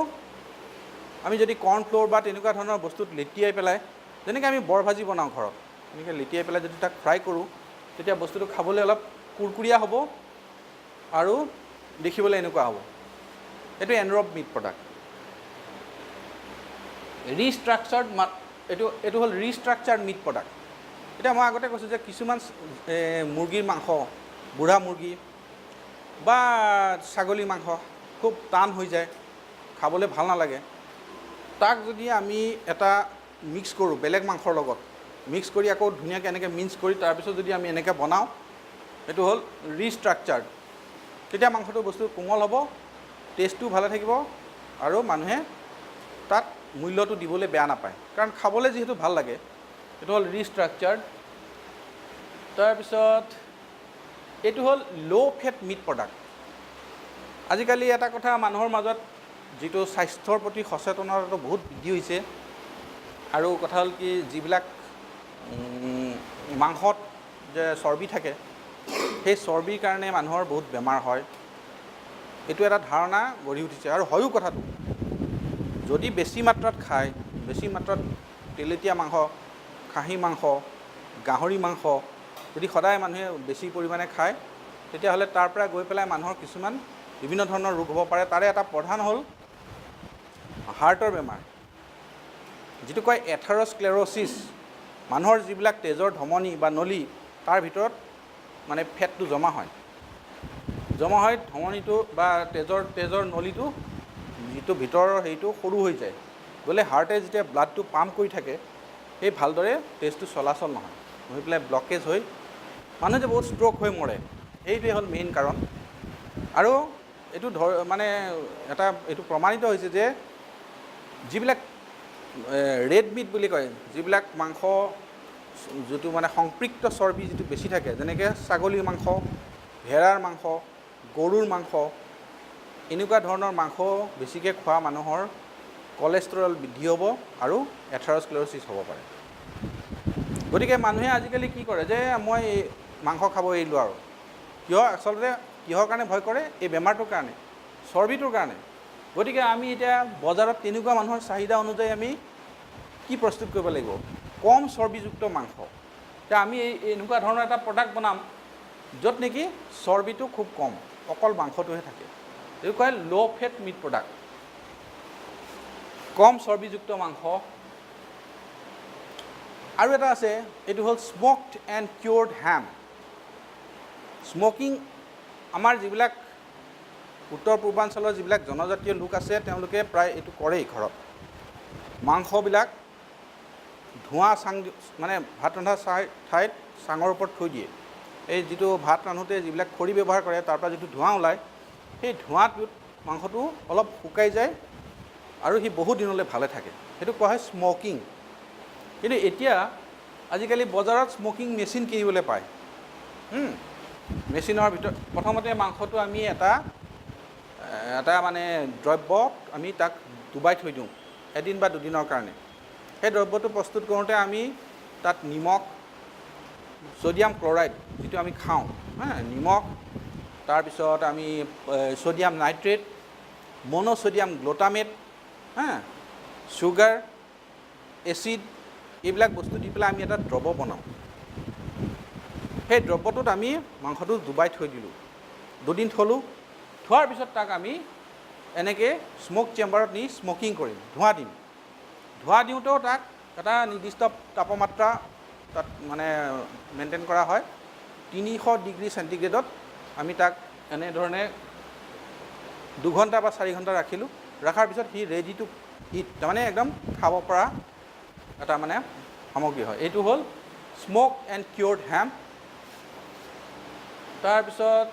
আমি যদি কৰ্ণ ফ্ল'ৰ বা তেনেকুৱা ধৰণৰ বস্তুত লেটিয়াই পেলাই যেনেকৈ আমি বৰ ভাজি বনাওঁ ঘৰত এনেকৈ লেটিয়াই পেলাই যদি তাক ফ্ৰাই কৰোঁ তেতিয়া বস্তুটো খাবলৈ অলপ কুৰকুৰীয়া হ'ব আৰু দেখিবলৈ এনেকুৱা হ'ব এইটো এনৰব মিট প্ৰডাক্ট এইটো হ'ল ৰিষ্ট্ৰাকচাৰ্ড মিট প্ৰডাক্ট এতিয়া মই আগতে কৈছোঁ যে কিছুমান মুৰ্গীৰ মাংস বুঢ়া মুৰ্গী বা ছাগলী মাংস খুব টান হৈ যায় খাবলৈ ভাল নালাগে তাক যদি আমি এটা মিক্স কৰোঁ বেলেগ মাংসৰ লগত মিক্স কৰি আকৌ ধুনীয়াকৈ এনেকৈ মিক্স কৰি তাৰপিছত যদি আমি এনেকৈ বনাওঁ এইটো হ'ল ৰিষ্ট্ৰাকচাৰ্ড তেতিয়া মাংসটো বস্তু কোমল হ'ব টেষ্টটো ভালে থাকিব আৰু মানুহে তাত মূল্যটো দিবলৈ বেয়া নাপায় কাৰণ খাবলৈ যিহেতু ভাল লাগে এইটো হ'ল ৰিষ্ট্ৰাকচাৰ্ড তাৰপিছত এইটো হ'ল ল' ফেট মিট প্ৰডাক্ট আজিকালি এটা কথা মানুহৰ মাজত যিটো স্বাস্থ্যৰ প্ৰতি সচেতনতাটো বহুত বৃদ্ধি হৈছে আৰু কথা হ'ল কি যিবিলাক মাংসত যে চৰ্বি থাকে সেই চৰ্বিৰ কাৰণে মানুহৰ বহুত বেমাৰ হয় এইটো এটা ধাৰণা গঢ়ি উঠিছে আৰু হয়ো কথাটো যদি বেছি মাত্ৰাত খায় বেছি মাত্ৰাত তেলেতীয়া মাংস খাহী মাংস গাহৰি মাংস যদি সদায় মানুহে বেছি পৰিমাণে খায় তেতিয়াহ'লে তাৰ পৰা গৈ পেলাই মানুহৰ কিছুমান বিভিন্ন ধৰণৰ ৰোগ হ'ব পাৰে তাৰে এটা প্ৰধান হ'ল হাৰ্টৰ বেমাৰ যিটো কয় এথাৰস্ক্লেৰ'চিছ মানুহৰ যিবিলাক তেজৰ ধমনী বা নলী তাৰ ভিতৰত মানে ফেটটো জমা হয় ধমনীটো বা তেজৰ নলীটো যিটো ভিতৰৰ সেইটো সৰু হৈ যায় গ'লে হাৰ্টে যেতিয়া ব্লাডটো পাম্প কৰি থাকে সেই ভালদৰে তেজটো চলাচল নহয় হৈ পেলাই ব্লকেজ হৈ মানুহ যে বহুত ষ্ট্ৰ'ক হৈ মৰে এইটোৱে হ'ল মেইন কাৰণ আৰু এইটো এইটো প্ৰমাণিত হৈছে যে যিবিলাক ৰেড মিট বুলি কয় যিবিলাক মাংস যিটো মানে সংপৃক্ত চৰ্বি যিটো বেছি থাকে যেনেকৈ ছাগলীৰ মাংস ভেড়াৰ মাংস গৰুৰ মাংস এনেকুৱা ধৰণৰ মাংস বেছিকৈ খোৱা মানুহৰ কলেষ্ট্ৰল বৃদ্ধি হ'ব আৰু এথাৰস্ক্লেৰ'চিছ হ'ব পাৰে গতিকে মানুহে আজিকালি কি কৰে যে মই মাংস খাব এৰিলোঁ আৰু আচলতে কিহৰ কাৰণে ভয় কৰে এই বেমাৰটোৰ কাৰণে চৰ্বিটোৰ কাৰণে গতিকে আমি এতিয়া বজাৰত তেনেকুৱা মানুহৰ চাহিদা অনুযায়ী আমি কি প্ৰস্তুত কৰিব লাগিব কম চৰ্বিযুক্ত মাংস এতিয়া আমি এনেকুৱা ধৰণৰ এটা প্ৰডাক্ট বনাম য'ত নেকি চৰ্বিটো খুব কম অকল মাংসটোহে থাকে এইটো কয় ল' ফেট মিট প্ৰডাক্ট কম চৰ্বিযুক্ত মাংস আৰু এটা আছে এইটো হ'ল স্ম'কড এণ্ড কিউৰড হেম স্মকিং আমাৰ যিবিলাক উত্তৰ পূৰ্বাঞ্চলৰ যিবিলাক জনজাতীয় লোক আছে তেওঁলোকে প্ৰায় এইটো কৰেই ঘৰত। মাংসবিলাক ধোঁৱা চাং মানে ভাত ৰন্ধা ঠাইত চাঙৰ ওপৰত থৈ দিয়ে। এই যিটো ভাত ৰান্ধোতে যিবিলাক খৰি ব্যৱহাৰ কৰে তাৰ পৰা যিটো ধোঁৱা ওলায়, সেই ধোঁৱাটোত মাংসটো অলপ শুকাই যায় আৰু সি বহুত দিনলৈ ভালে থাকে। সেইটো কোৱা হয় স্মকিং। কিন্তু এতিয়া আজিকালি বজাৰত স্মকিং মেচিন কিনিবলৈ পায়। মেচিনৰ ভিতৰত প্ৰথমতে মাংসটো আমি এটা মানে দ্ৰব্যত আমি তাক ডুবাই থৈ দিওঁ এদিন বা দুদিনৰ কাৰণে। সেই দ্ৰব্যটো প্ৰস্তুত কৰোঁতে আমি তাত নিমখ, ছ'ডিয়াম ক্লৰাইড যিটো আমি খাওঁ, নিমখ, তাৰপিছত আমি sodium nitrate, monosodium glutamate, sugar, acid, এইবিলাক বস্তু দি পেলাই আমি এটা দ্ৰব্য বনাওঁ। সেই দ্ৰব্যটোত আমি মাংসটো ডুবাই থৈ দিলোঁ, দুদিন থলোঁ। থোৱাৰ পিছত তাক আমি এনেকৈ স্মক চেম্বাৰত নি স্মকিং কৰিম, ধোঁৱা দিম। ধোঁৱা দিওঁতেও তাক এটা নিৰ্দিষ্ট তাপমাত্ৰা তাত মানে মেইনটেইন কৰা হয়। 300 ডিগ্ৰী চেণ্টিগ্ৰেডত আমি তাক এনেধৰণে 2 ঘণ্টা বা 4 ঘণ্টা ৰাখিলোঁ। ৰখাৰ পিছত সি ৰেডি টু ইট, তাৰমানে একদম খাব পৰা এটা মানে সামগ্ৰী হয়। এইটো হ'ল স্মক এণ্ড কিউৰ্ড হেম্প। তাৰপিছত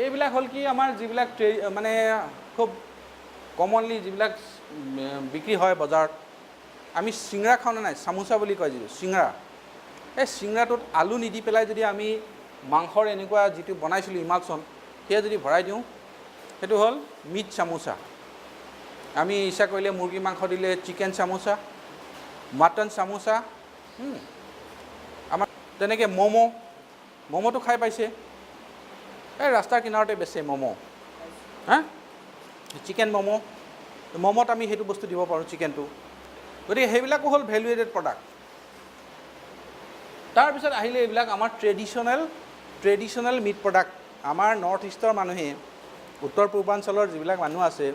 এইবিলাক হ'ল কি আমাৰ যিবিলাক মানে খুব কমনলি যিবিলাক বিক্ৰী হয় বজাৰত। আমি চিংৰা খাওঁ নে নাই, চামোচা বুলি কয় যিটো চিংৰা, এই চিংৰাটোত আলু নিদি পেলাই যদি আমি মাংসৰ এনেকুৱা যিটো বনাইছিলোঁ ইমালচন, সেয়া যদি ভৰাই দিওঁ, সেইটো হ'ল মিট চামোচা। আমি ইচ্ছা কৰিলে মুৰ্গী মাংস দিলে চিকেন চামোচা, মাটন চামোচা। আমাৰ তেনেকৈ ম'ম'টো খাই পাইছে? এই ৰাস্তাৰ কিনাৰতে বেচে ম'ম', চিকেন ম'ম'ত আমি সেইটো বস্তু দিব পাৰোঁ, চিকেনটো। গতিকে সেইবিলাকো হ'ল ভেলু এডেড প্ৰডাক্ট। তাৰপিছত আহিলে এইবিলাক আমাৰ ট্ৰেডিশ্যনেল মিট প্ৰডাক্ট। আমাৰ নৰ্থ ইষ্টৰ মানুহে, উত্তৰ পূৰ্বাঞ্চলৰ যিবিলাক মানুহ আছে,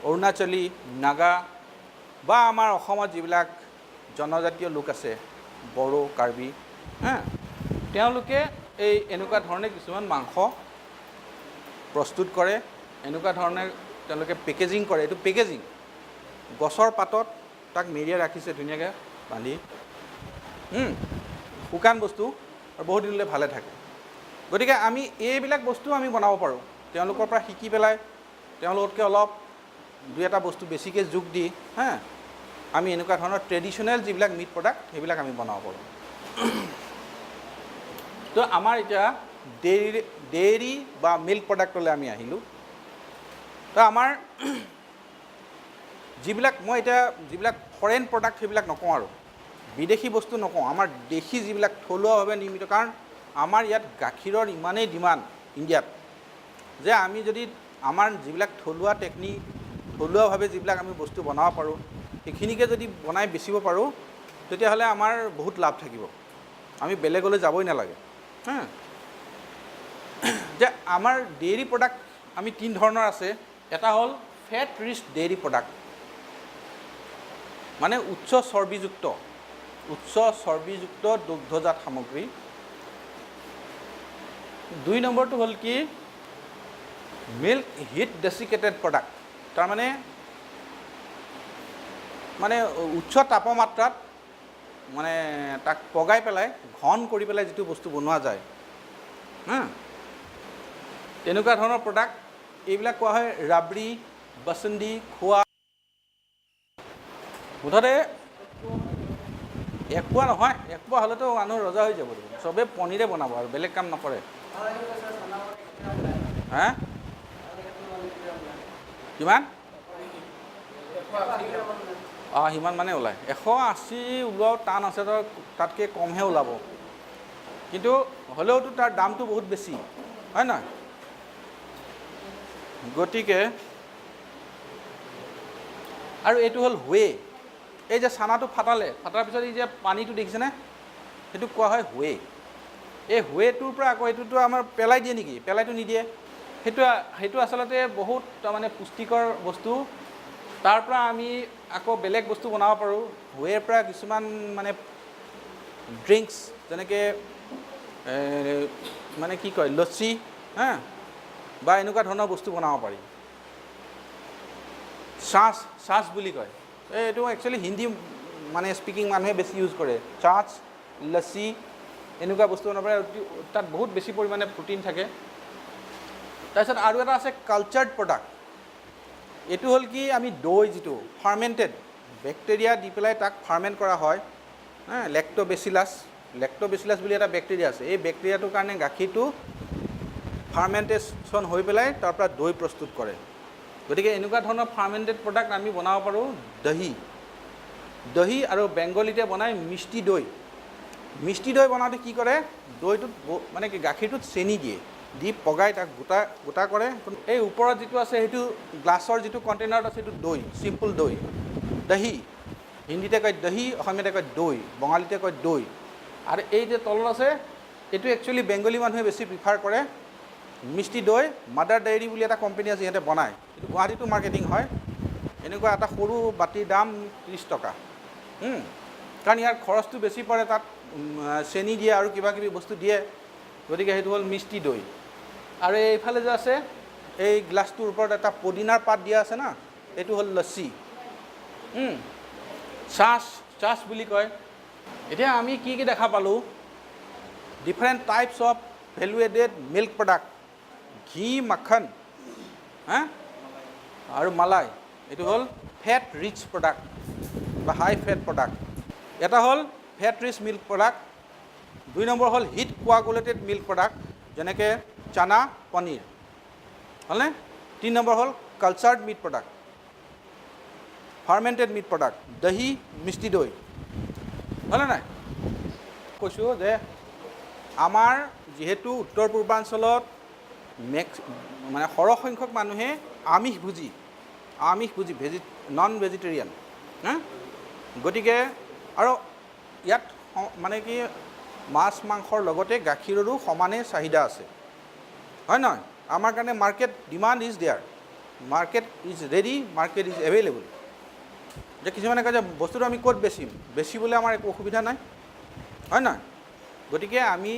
অৰুণাচলী, নাগা বা আমাৰ অসমত যিবিলাক জনজাতীয় লোক আছে, বড়ো, কাৰ্বি, তেওঁলোকে এই এনেকুৱা ধৰণে কিছুমান মাংস প্ৰস্তুত কৰে। এনেকুৱা ধৰণে তেওঁলোকে পেকেজিং কৰে। এইটো পেকেজিং, গছৰ পাতত তাক মেৰিয়াই ৰাখিছে ধুনীয়াকৈ বান্ধি, শুকান বস্তু, আৰু বহুত দিনলৈ ভালে থাকে। গতিকে আমি এইবিলাক বস্তু আমি বনাব পাৰোঁ তেওঁলোকৰ পৰা শিকি পেলাই। তেওঁলোকতকৈ অলপ 2-এটা বস্তু বেছিকৈ যোগ দি আমি এনেকুৱা ধৰণৰ ট্ৰেডিশ্যনেল যিবিলাক মিট প্ৰডাক্ট সেইবিলাক আমি বনাব পাৰোঁ। তো আমাৰ এতিয়া ডেইৰী বা মিল্ক প্ৰডাক্টলৈ আমি আহিলোঁ। তো আমাৰ মই এতিয়া যিবিলাক ফৰেইন প্ৰডাক্ট সেইবিলাক নকওঁ, আৰু বিদেশী বস্তু নকওঁ, আমাৰ দেশী যিবিলাক থলুৱাভাৱে নিৰ্মিত। কাৰণ আমাৰ ইয়াত গাখীৰৰ ইমানেই ডিমাণ্ড ইণ্ডিয়াত, যে আমি যদি আমাৰ যিবিলাক থলুৱা টেকনিক, থলুৱাভাৱে যিবিলাক আমি বস্তু বনাব পাৰোঁ, সেইখিনিকে যদি বনাই বেচিব পাৰোঁ, তেতিয়াহ'লে আমাৰ বহুত লাভ থাকিব। আমি বেলেগলৈ যাবই নালাগে। যে আমাৰ ডেইৰী প্ৰডাক্ট আমি 3 ধৰণৰ আছে। এটা হ'ল ফেট ৰিচ ডেইৰী প্ৰডাক্ট, মানে উচ্চ চৰ্বিযুক্ত দুগ্ধজাত সামগ্ৰী। 2 নম্বৰটো হ'ল কি মিল্ক হিট ডেচিকেটেড প্ৰডাক্ট, তাৰমানে উচ্চ তাপমাত্ৰাত মানে তাক পগাই পেলাই ঘন কৰি পেলাই যিটো বস্তু বনোৱা যায়, তেনেকুৱা ধৰণৰ প্ৰডাক্ট। এইবিলাক কোৱা হয় ৰাবৰি, বাসুন্দি, খোৱা। মুঠতে একপোৱা নহয়, একপোৱা হ'লেতো মানুহ ৰজা হৈ যাব। চবেই পনীৰে বনাব আৰু বেলেগ কাম নকৰে। কিমান? সিমান মানে ওলায়। 180 ওলোৱাও টান আছে, তাতকৈ কমহে ওলাব। কিন্তু হ'লেওতো তাৰ দামটো বহুত বেছি, হয় নহয়? গতিকে আৰু এইটো হ'ল হুৱে। এই যে চানাটো ফটাৰ পিছত এই যে পানীটো দেখিছেনে, সেইটোক কোৱা হয় হুৱে। এই হুৱেটোৰ পৰা আকৌ এইটোতো আমাৰ পেলাই দিয়ে নেকি? পেলাইতো নিদিয়ে। সেইটো আচলতে বহুত তাৰমানে পুষ্টিকৰ বস্তু। তাৰ পৰা আমি আকৌ বেলেগ বস্তু বনাব পাৰোঁ। হুৱেৰ পৰা কিছুমান মানে ড্ৰিংকছ, যেনেকৈ মানে কি কয় লচ্ছি হা বা এনেকুৱা ধৰণৰ বস্তু বনাব পাৰি। ছাঁচ বুলি কয়, এইটো একচুৱেলি হিন্দী মানে স্পিকিং মানুহে বেছি ইউজ কৰে। ছাঁচ, লচ্ছি এনেকুৱা বস্তু বনাব পাৰে, তাত বহুত বেছি পৰিমাণে প্ৰ'টিন থাকে। তাৰপিছত আৰু এটা আছে কালচাৰ্ড প্ৰডাক্ট। এইটো হ'ল কি আমি দৈ যিটো ফাৰ্মেণ্টেড বেক্টেৰিয়া দি পেলাই তাক ফাৰ্মেণ্ট কৰা হয়, লেক্টোবেচিলাছ বুলি এটা বেক্টেৰিয়া আছে। এই বেক্টেৰিয়াটোৰ কাৰণে গাখীৰটো ফাৰ্মেণ্টেশ্যন হৈ পেলাই তাৰ পৰা দৈ প্ৰস্তুত কৰে। গতিকে এনেকুৱা ধৰণৰ ফাৰ্মেণ্টেড প্ৰডাক্ট আমি বনাব পাৰোঁ দহি আৰু বেংগলীতে বনাই মিষ্টি দৈ। মিষ্টি দৈ বনাওঁতে কি কৰে, দৈটোত মানে কি গাখীৰটোত চেনি দিয়ে, দি পগাই তাক গোটা কৰে। এই ওপৰত যিটো আছে সেইটো গ্লাছৰ যিটো কণ্টেইনাৰত আছে সেইটো দৈ, চিম্পল দৈ, দহি। হিন্দীতে কয় দহি, অসমীয়াতে কয় দৈ, বঙালীতে কয় দৈ। আৰু এই যে তলত আছে এইটো একচুৱেলি বেংগলী মানুহে বেছি প্ৰিফাৰ কৰে, মিষ্টি দৈ। মাদাৰ ডেইৰী বুলি এটা কোম্পানী আছে, সিহঁতে বনায়, এইটো গুৱাহাটীতো মাৰ্কেটিং হয়। এনেকুৱা এটা সৰু বাতিৰ দাম 30 টকা। কাৰণ ইয়াৰ খৰচটো বেছি পৰে, তাত চেনি দিয়ে আৰু কিবা কিবি বস্তু দিয়ে, গতিকে সেইটো হ'ল মিষ্টি দৈ। আৰু এইফালে যে আছে এই গ্লাছটোৰ ওপৰত এটা পদিনাৰ পাত দিয়া আছে না, এইটো হ'ল লচ্ছি। ছাঁচ বুলি কয়। এতিয়া আমি কি দেখা পালোঁ, different types of value aided milk product, ঘি, মাখন আৰু মালাই। এইটো হ'ল ফেট ৰিচ প্ৰডাক্ট বা হাই ফেট প্ৰডাক্ট। এটা হ'ল ফেট ৰিচ মিল্ক প্ৰডাক্ট। 2 নম্বৰ হ'ল হিট কোৱাগুলেটেড মিল্ক প্ৰডাক্ট, যেনেকৈ চানা, পনীৰ, হ'লনে? 3 নম্বৰ হ'ল cultured meat product, fermented meat product, দহি, মিষ্টি দৈ, হ'লে নাই? কৈছোঁ যে আমাৰ যিহেতু উত্তৰ পূৰ্বাঞ্চলত মানে সৰহ সংখ্যক মানুহে আমিষভোজী নন ভেজিটেৰিয়ান, গতিকে আৰু ইয়াত মানে কি মাছ মাংসৰ লগতে গাখীৰৰো সমানে চাহিদা আছে, হয় নহয়? আমাৰ কাৰণে market demand is there, market is ready, market is available. যে কিছুমানে কয় যে বস্তুটো আমি ক'ত বেচিবলৈ আমাৰ একো অসুবিধা নাই, হয় নহয়? গতিকে আমি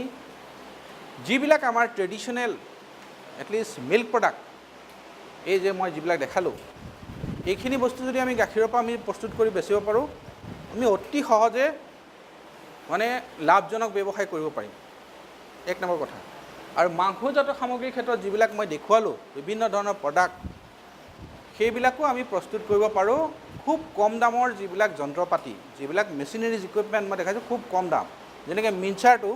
যিবিলাক আমাৰ ট্ৰেডিশ্যনেল এটলিষ্ট মিল্ক প্ৰডাক্ট, এই যে মই যিবিলাক দেখালোঁ, এইখিনি বস্তু যদি আমি গাখীৰৰ পৰা আমি প্ৰস্তুত কৰি বেচিব পাৰোঁ, আমি অতি সহজে মানে লাভজনক ব্যৱসায় কৰিব পাৰিম, 1 নম্বৰ কথা। আৰু মাংসজাত সামগ্ৰীৰ ক্ষেত্ৰত যিবিলাক মই দেখুৱালোঁ বিভিন্ন ধৰণৰ প্ৰডাক্ট, সেইবিলাকো আমি প্ৰস্তুত কৰিব পাৰোঁ খুব কম দামৰ। যিবিলাক যন্ত্ৰপাতি, যিবিলাক মেচিনাৰিজ ইকুইপমেণ্ট মই দেখাইছোঁ খুব কম দাম, যেনেকৈ মিক্সাৰটো,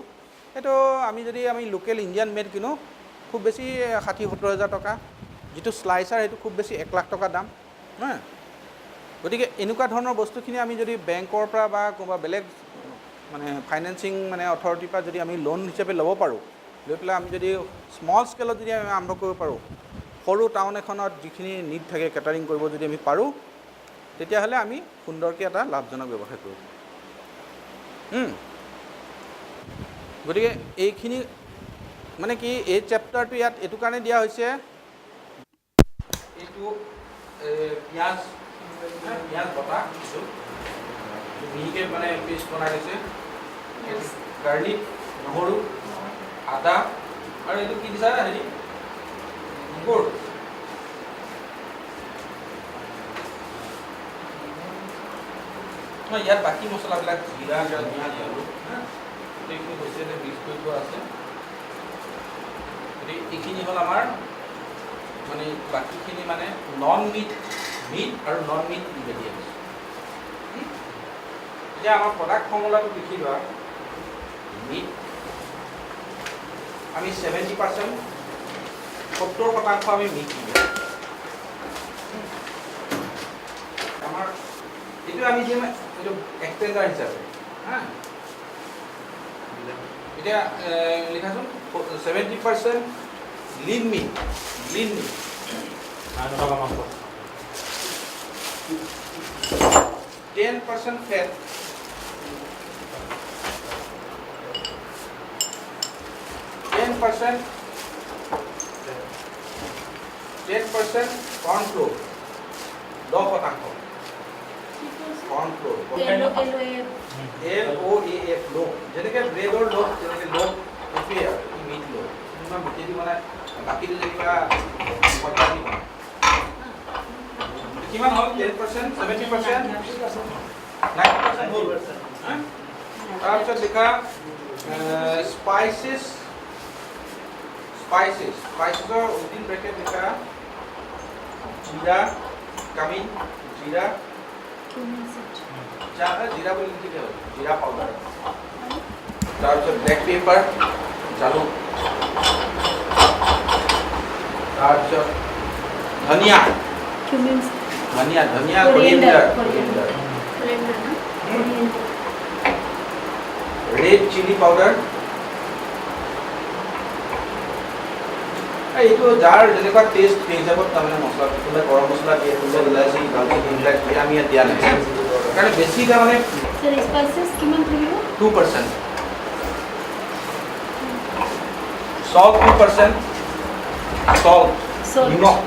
সেইটো আমি যদি লোকেল ইণ্ডিয়ান মেড কিনো খুব বেছি 60-70 হাজাৰ টকা। যিটো স্লাইচাৰ সেইটো খুব বেছি 1 লাখ টকা দাম, গতিকে এনেকুৱা ধৰণৰ বস্তুখিনি আমি যদি বেংকৰ পৰা বা কোনোবা বেলেগ মানে ফাইনেন্সিং মানে অথৰিটিৰ পৰা যদি আমি লোন হিচাপে ল'ব পাৰোঁ, লৈ পেলাই আমি যদি স্মল স্কেলত যদি আমি আৰম্ভ কৰিব পাৰোঁ, সৰু টাউন এখনত যিখিনি নিড থাকে কেটাৰিং কৰিব যদি আমি পাৰোঁ, তেতিয়াহ'লে আমি সুন্দৰকৈ এটা লাভজনক ব্যৱসায় কৰিব পাৰোঁ। গতিকে এইখিনি মানে কি এই চেপ্টাৰটো ইয়াত এইটো কাৰণে দিয়া হৈছে, এইটো পিঁয়াজ বটা মিহিকৈ মানে পেষ্ট বনাই দিছে, গাৰ্লিক, নহৰু, আদা, আৰু এইটো কি দিছা হেৰি গুড়। ইয়াত বাকী মছলাবিলাক জিৰা, ধনিয়া, আলু গোটেইখিনি হৈছে যে মিক্স কৰি থোৱা আছে। গতিকে এইখিনি হ'ল আমাৰ মানে বাকীখিনি মানে মিট আৰু নন মিট ইনগ্ৰেডিয়েণ্টছ। এতিয়া আমাৰ প্ৰডাক্ট ফৰ্মুলাটো লিখি লোৱা। মিট আমি 70%, 70% আমি মিট দিম। আমাৰ এইটো আমি দিম এইটো এক্সটেণ্ডাৰ হিচাপে, এতিয়া লিখাচোন 70% লিন মিট, 10% ফেট, 10% কৰ্ণ ফ্লোৰ, 10% কৰ্ণ ফ্লোৰ, LOAF, যেনেকৈ ব্ৰেডৰ লোভ, যেনেকৈ লোভ বাকীটো যেনিবা পইচা দিব কিমান হ'ল 10% 70% 90% হ'ল তাৰপিছত লিখা স্পাইচেছৰ উইদিন ব্ৰেকেট লিখা জিৰা কামিন জিৰা জিৰা বুলি লিখিলে হ'ল জিৰা পাউডাৰ তাৰপিছত ব্লেক পেপাৰ জালুক তাৰপিছত ধনিয়া কোৰিয়েণ্ডাৰ ৰেড চিলি পাউডাৰ এইটো যাৰ যেনেকুৱা টেষ্ট সেই হিচাপত তাৰমানে মছলা কোনোবাই গৰম মছলা দিয়ে কোনোবাই ইলাচি দালচিনি এইবিলাক দিয়ে আমি ইয়াত দিয়া নাই সেইকাৰণে বেছি তাৰমানে 2% salt 2% salt নিমখ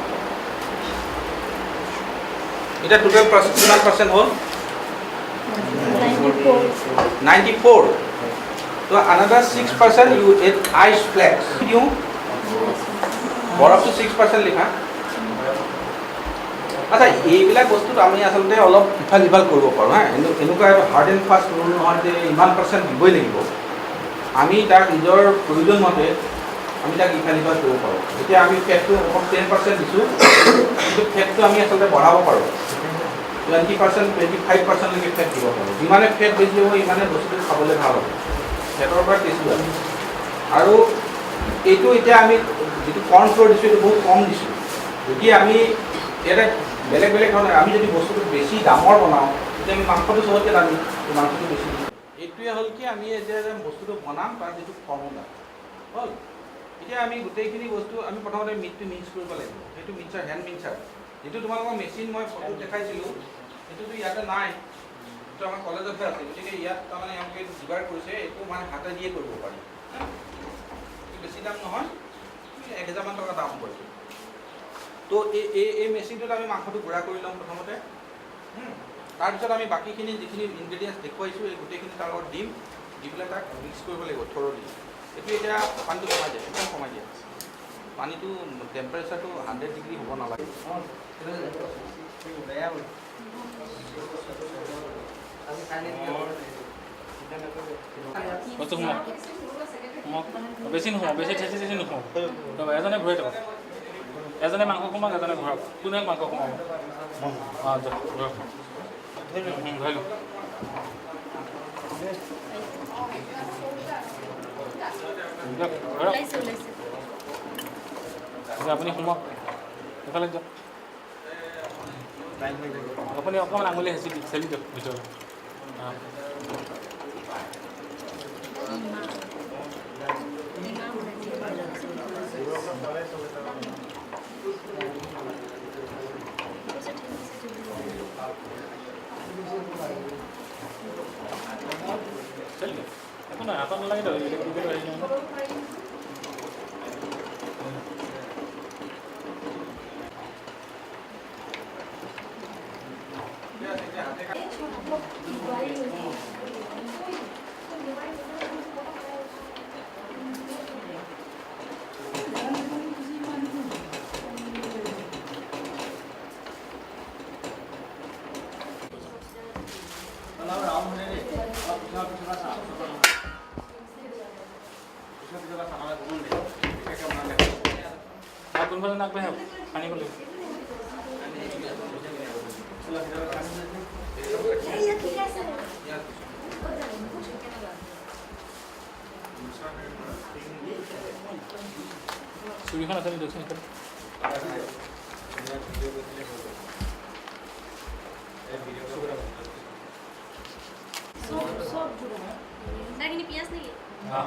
এটা টোটাল কিমান পাৰ্চেণ্ট হ'ল 94 so another 6% you add ice flakes you বৰফটো 6% লিখা আচ্ছা এইবিলাক বস্তুত আমি আচলতে অলপ ইফাল সিফাল কৰিব পাৰোঁ হা এনেকুৱা হাৰ্ড এণ্ড ফাষ্ট ৰুল নহয় যে ইমান পাৰ্চেণ্ট দিবই লাগিব আমি তাক নিজৰ প্ৰয়োজন মতে আমি তাক ইফাল সিফাল কৰিব পাৰোঁ এতিয়া আমি ফেটটো 10% দিছোঁ কিন্তু ফেটটো আমি আচলতে বঢ়াব পাৰোঁ 20% 25% লৈকে ফেট দিব পাৰোঁ যিমানে ফেট বেছি হ'ব ইমানে বস্তুটো খাবলৈ ভাল হ'ব ফেটৰ পৰা টেষ্টো আছে আৰু এইটো এতিয়া আমি যিটো কৰ্ণ ফ্ল'ৰ দিছোঁ এইটো বহুত কম দিছোঁ যদি আমি এটা বেলেগ বেলেগ ধৰণৰ আমি যদি বস্তুটো বেছি দামৰ বনাওঁ তেতিয়া আমি মাংসটো চবতকৈ দামী মাংসটো বেছি দিছোঁ এইটোৱে হ'ল কি আমি এতিয়া যে বস্তুটো বনাম তাৰ যিটো ফৰ্মুলা হ'ল এতিয়া আমি গোটেইখিনি বস্তু আমি প্ৰথমতে মিটটো মিক্স কৰিব লাগিব সেইটো মিক্সাৰ হেণ্ড মিক্সাৰ যিটো তোমালোকৰ মেচিন মই ফটো দেখাইছিলোঁ সেইটোতো ইয়াতে নাই এইটো আমাৰ কলেজতহে আছে গতিকে ইয়াত তাৰমানে এওঁলোকে যোগাৰ কৰিছে এইটো মানে হাতে দিয়ে কৰিব পাৰি বেছি দাম নহয় 1000 মান টকা দাম পৰিছে তো এই মেচিনটোত আমি মাংসটো গুড়া কৰি ল'ম প্ৰথমতে তাৰপিছত আমি বাকীখিনি যিখিনি ইনগ্ৰেডিয়েণ্টছ দেখুৱাইছোঁ এই গোটেইখিনি তাৰ লগত দিম দি পেলাই তাক মিক্স কৰিব লাগিব থৰলি এইটো এতিয়া পানীটো কমাই দিয়ে একদম কমাই দিয়ে পানীটো টেম্পাৰেচাৰটো 100 ডিগ্ৰী হ'ব নালাগে বেছি নোহোঁ বেছি ঠেচি চেচি নোহোঁ এজনে ঘূৰাই থাকক এজনে মাংস সোমাওক এজনে ঘূৰাওক কোনে মাংস সোমাব অঁ ঘূৰাওক ধৰি লওক আপুনি সোমাওক এইফালে যাওক আপুনি অকণমান আঙুলি হেঁচি চেলি দিয়ক ভিতৰত চেলি একো নহয় হাতত নালাগে তো কোনফালে আগবাঢ়ি পানী গ'লে চুৰিখন আছে নি দিয়কচোন पियाज नहीं हाँ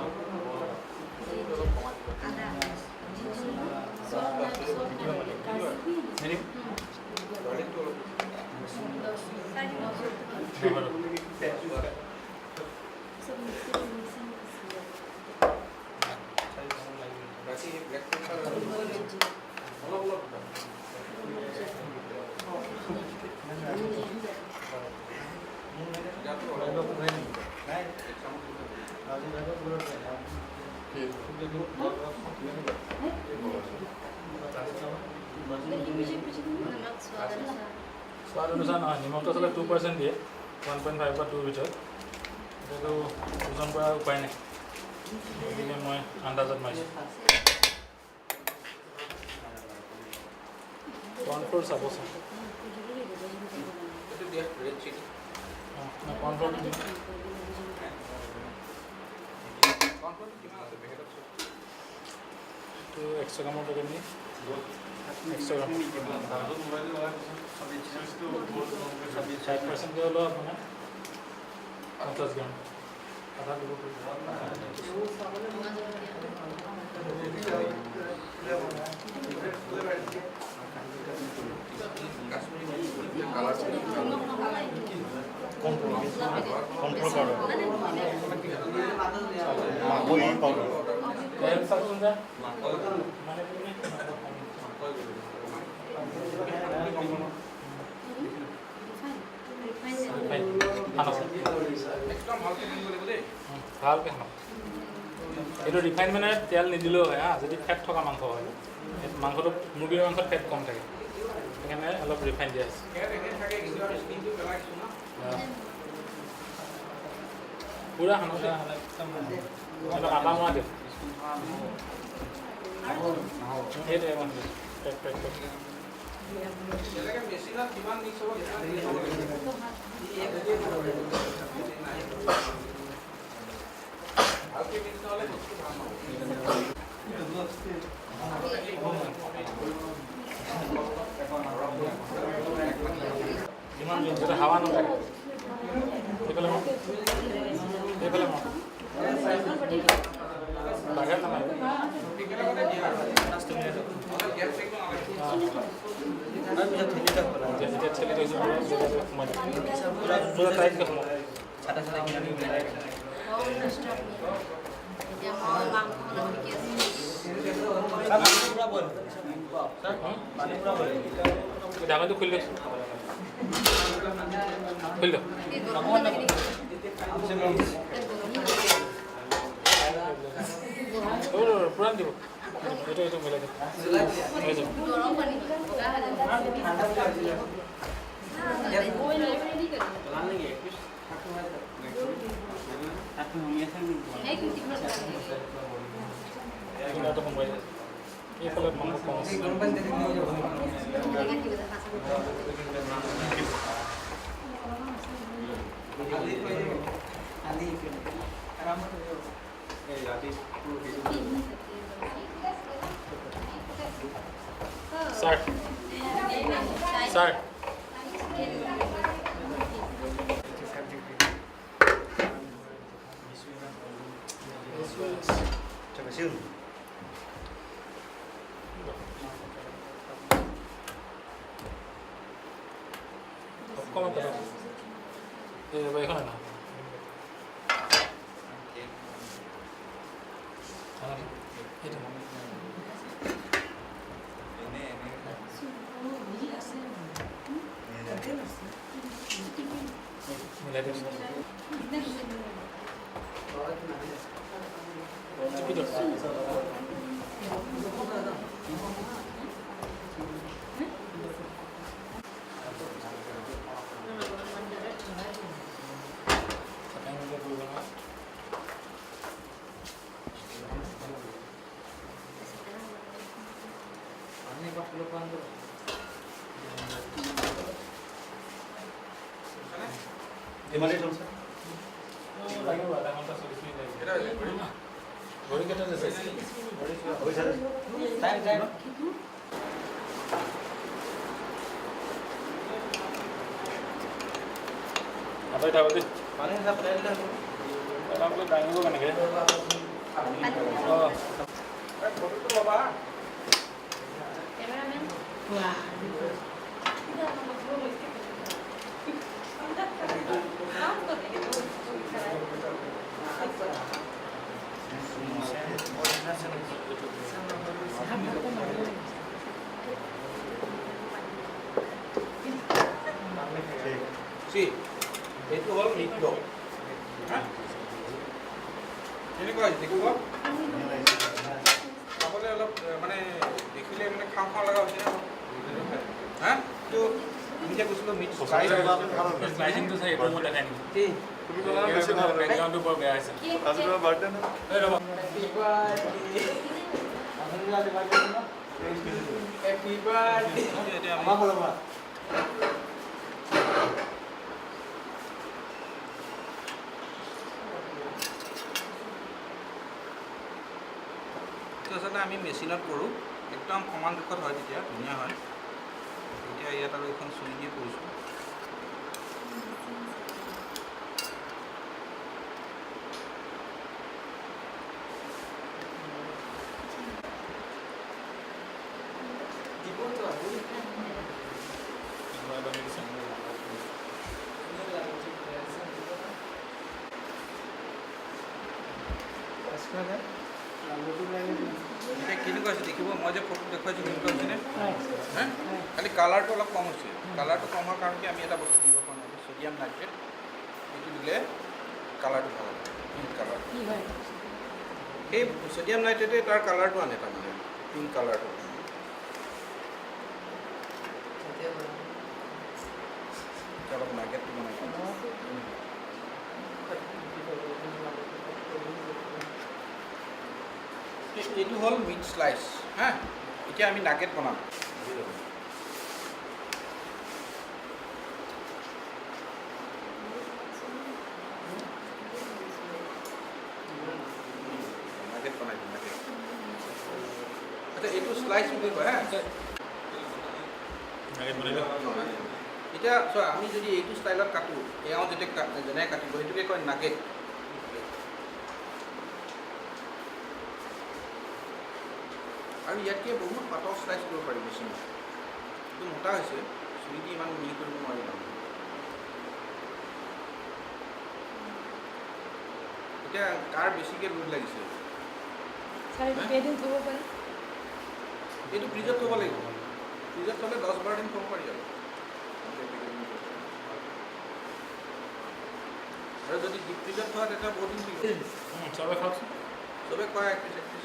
स्वाद अनुसार নহয় নিমখটো আচলতে 2% দিয়ে 1.5 বা 2 ভিতৰত এটাতো ওজন কৰা উপায় নাই গতিকে মই আন্দাজত মাৰিছোঁ কৰ্ণফ্ল'ৰ চাবচোন এইটো দিয়া ৰেড চিলি কৰ্ণফ্ল'ৰটো দিম কৰ্ণফ্ল'ৰটো কিমান আছে পেকেটত এইটো 100 গ্ৰামৰ পেকেট নি 100 গ্ৰাম 5% কে হ'লেও আপোনাৰ 50 গ্ৰাম আধা দিব তেল চাচোন যা মানে ভালকৈ খাওঁ এইটো ৰিফাইন মানে তেল নিদিলেও হয় হা যদি ফেট থকা মাংস হয় মাংসটো মুৰ্গীৰ মাংসত ফেট কম থাকে সেইকাৰণে অলপ ৰিফাইন দিয়া আছে পুৰা খাওঁ একদম আটা মৰা দিওঁ সেইটোৱে পেক পেক পেক মেচিনত কিমান মিক্স হ'ব ভালকৈ মিক্স নহ'লে বস্তু ভাল যিমান যদি হাৱা নাথাকে এইফালে মই এইফালে মই বাহিৰত নামাৰিব যেতিয়া ঠেলি থৈছোঁ সোমাই পুৰা টাইটকৈ সোমাব ঢাকনটো খুলি লৈছোঁ খুলি লওক পুৰাণ দিব এইটো এইটো মিলাই দিম হৈ যাব এইটো সোমাই যায় এইফালে মাংস কম আছে Start. Start. Comment ça? Vai con la. Apa itu tadi? Mana yang saya pernah lihat? Kalau aku tanya gua kan ya. Oh. Foto tu apa? Kameraman. Wah. Si, itu hal mikro. কেনেকুৱা হৈছে দেখিব খাবলৈ অলপ মানে দেখিলে মানে খাওঁ খাওঁ লগা হৈছে হা এইটো আমি যে কৈছিলোঁ মিট স্লাইচিংটো চাই এইটো মোৰ দেখাই নেকি বেকগ্ৰাউণ্ডটো বৰ বেয়া হৈছে আজি তোমাৰ বাৰ্থডে না এই ৰ'বা Happy birthday. Apa kalau Pak? আচলতে আমি মেচিনত কৰোঁ একদম সমান জোখত হয় তেতিয়া ধুনীয়া হয় এতিয়া ইয়াত আৰু এখন চুৰি দিয়ে কৰিছোঁ এতিয়া কেনেকুৱা হৈছে দেখিব মই যে ফটো দেখুৱাইছোঁ কেনেকুৱা হৈছেনে হা খালি কালাৰটো অলপ কম হৈছে কালাৰটো কম হোৱাৰ কাৰণে আমি এটা বস্তু দিব পৰা নাই ছ'ডিয়াম নাইট্ৰেট এইটো দিলে কালাৰটো ভাল হ'ব পিংক কালাৰ সেই ছ'ডিয়াম নাইট্ৰেটে তাৰ কালাৰটো আনে তাৰমানে পিংক কালাৰটো অলপ নাগেটটো বনাই এইটো হ'ল মিট স্লাইচ হা এতিয়া আমি নাগেট বনাম নাগেট বনাই দিম নাগেট আচ্ছা এইটো স্লাইচ বুলি কয় হা এতিয়া চোৱা আমি যদি এইটো ষ্টাইলত কাটোঁ এওঁ যেতিয়া যেনে কাটিব সেইটোকে কয় নাগেট আৰু ইয়াতকৈ বহুত পাতল স্লাইচ কৰিব পাৰি মেচিনত এইটো মোটা হৈছে চুৰি দি ইমান মিহি কৰিব নোৱাৰি তাৰমানে এতিয়া কাৰ বেছিকৈ লোড লাগিছে এইটো ফ্ৰিজত থ'ব লাগিব ফ্ৰিজত থ'লে 10-12 দিন থ'ব পাৰি আৰু যদি ডিপ ফ্ৰিজত থোৱা তেতিয়া বহুত দিন থাকিব চবে খাওকচোন চবে কয় 1 পিচ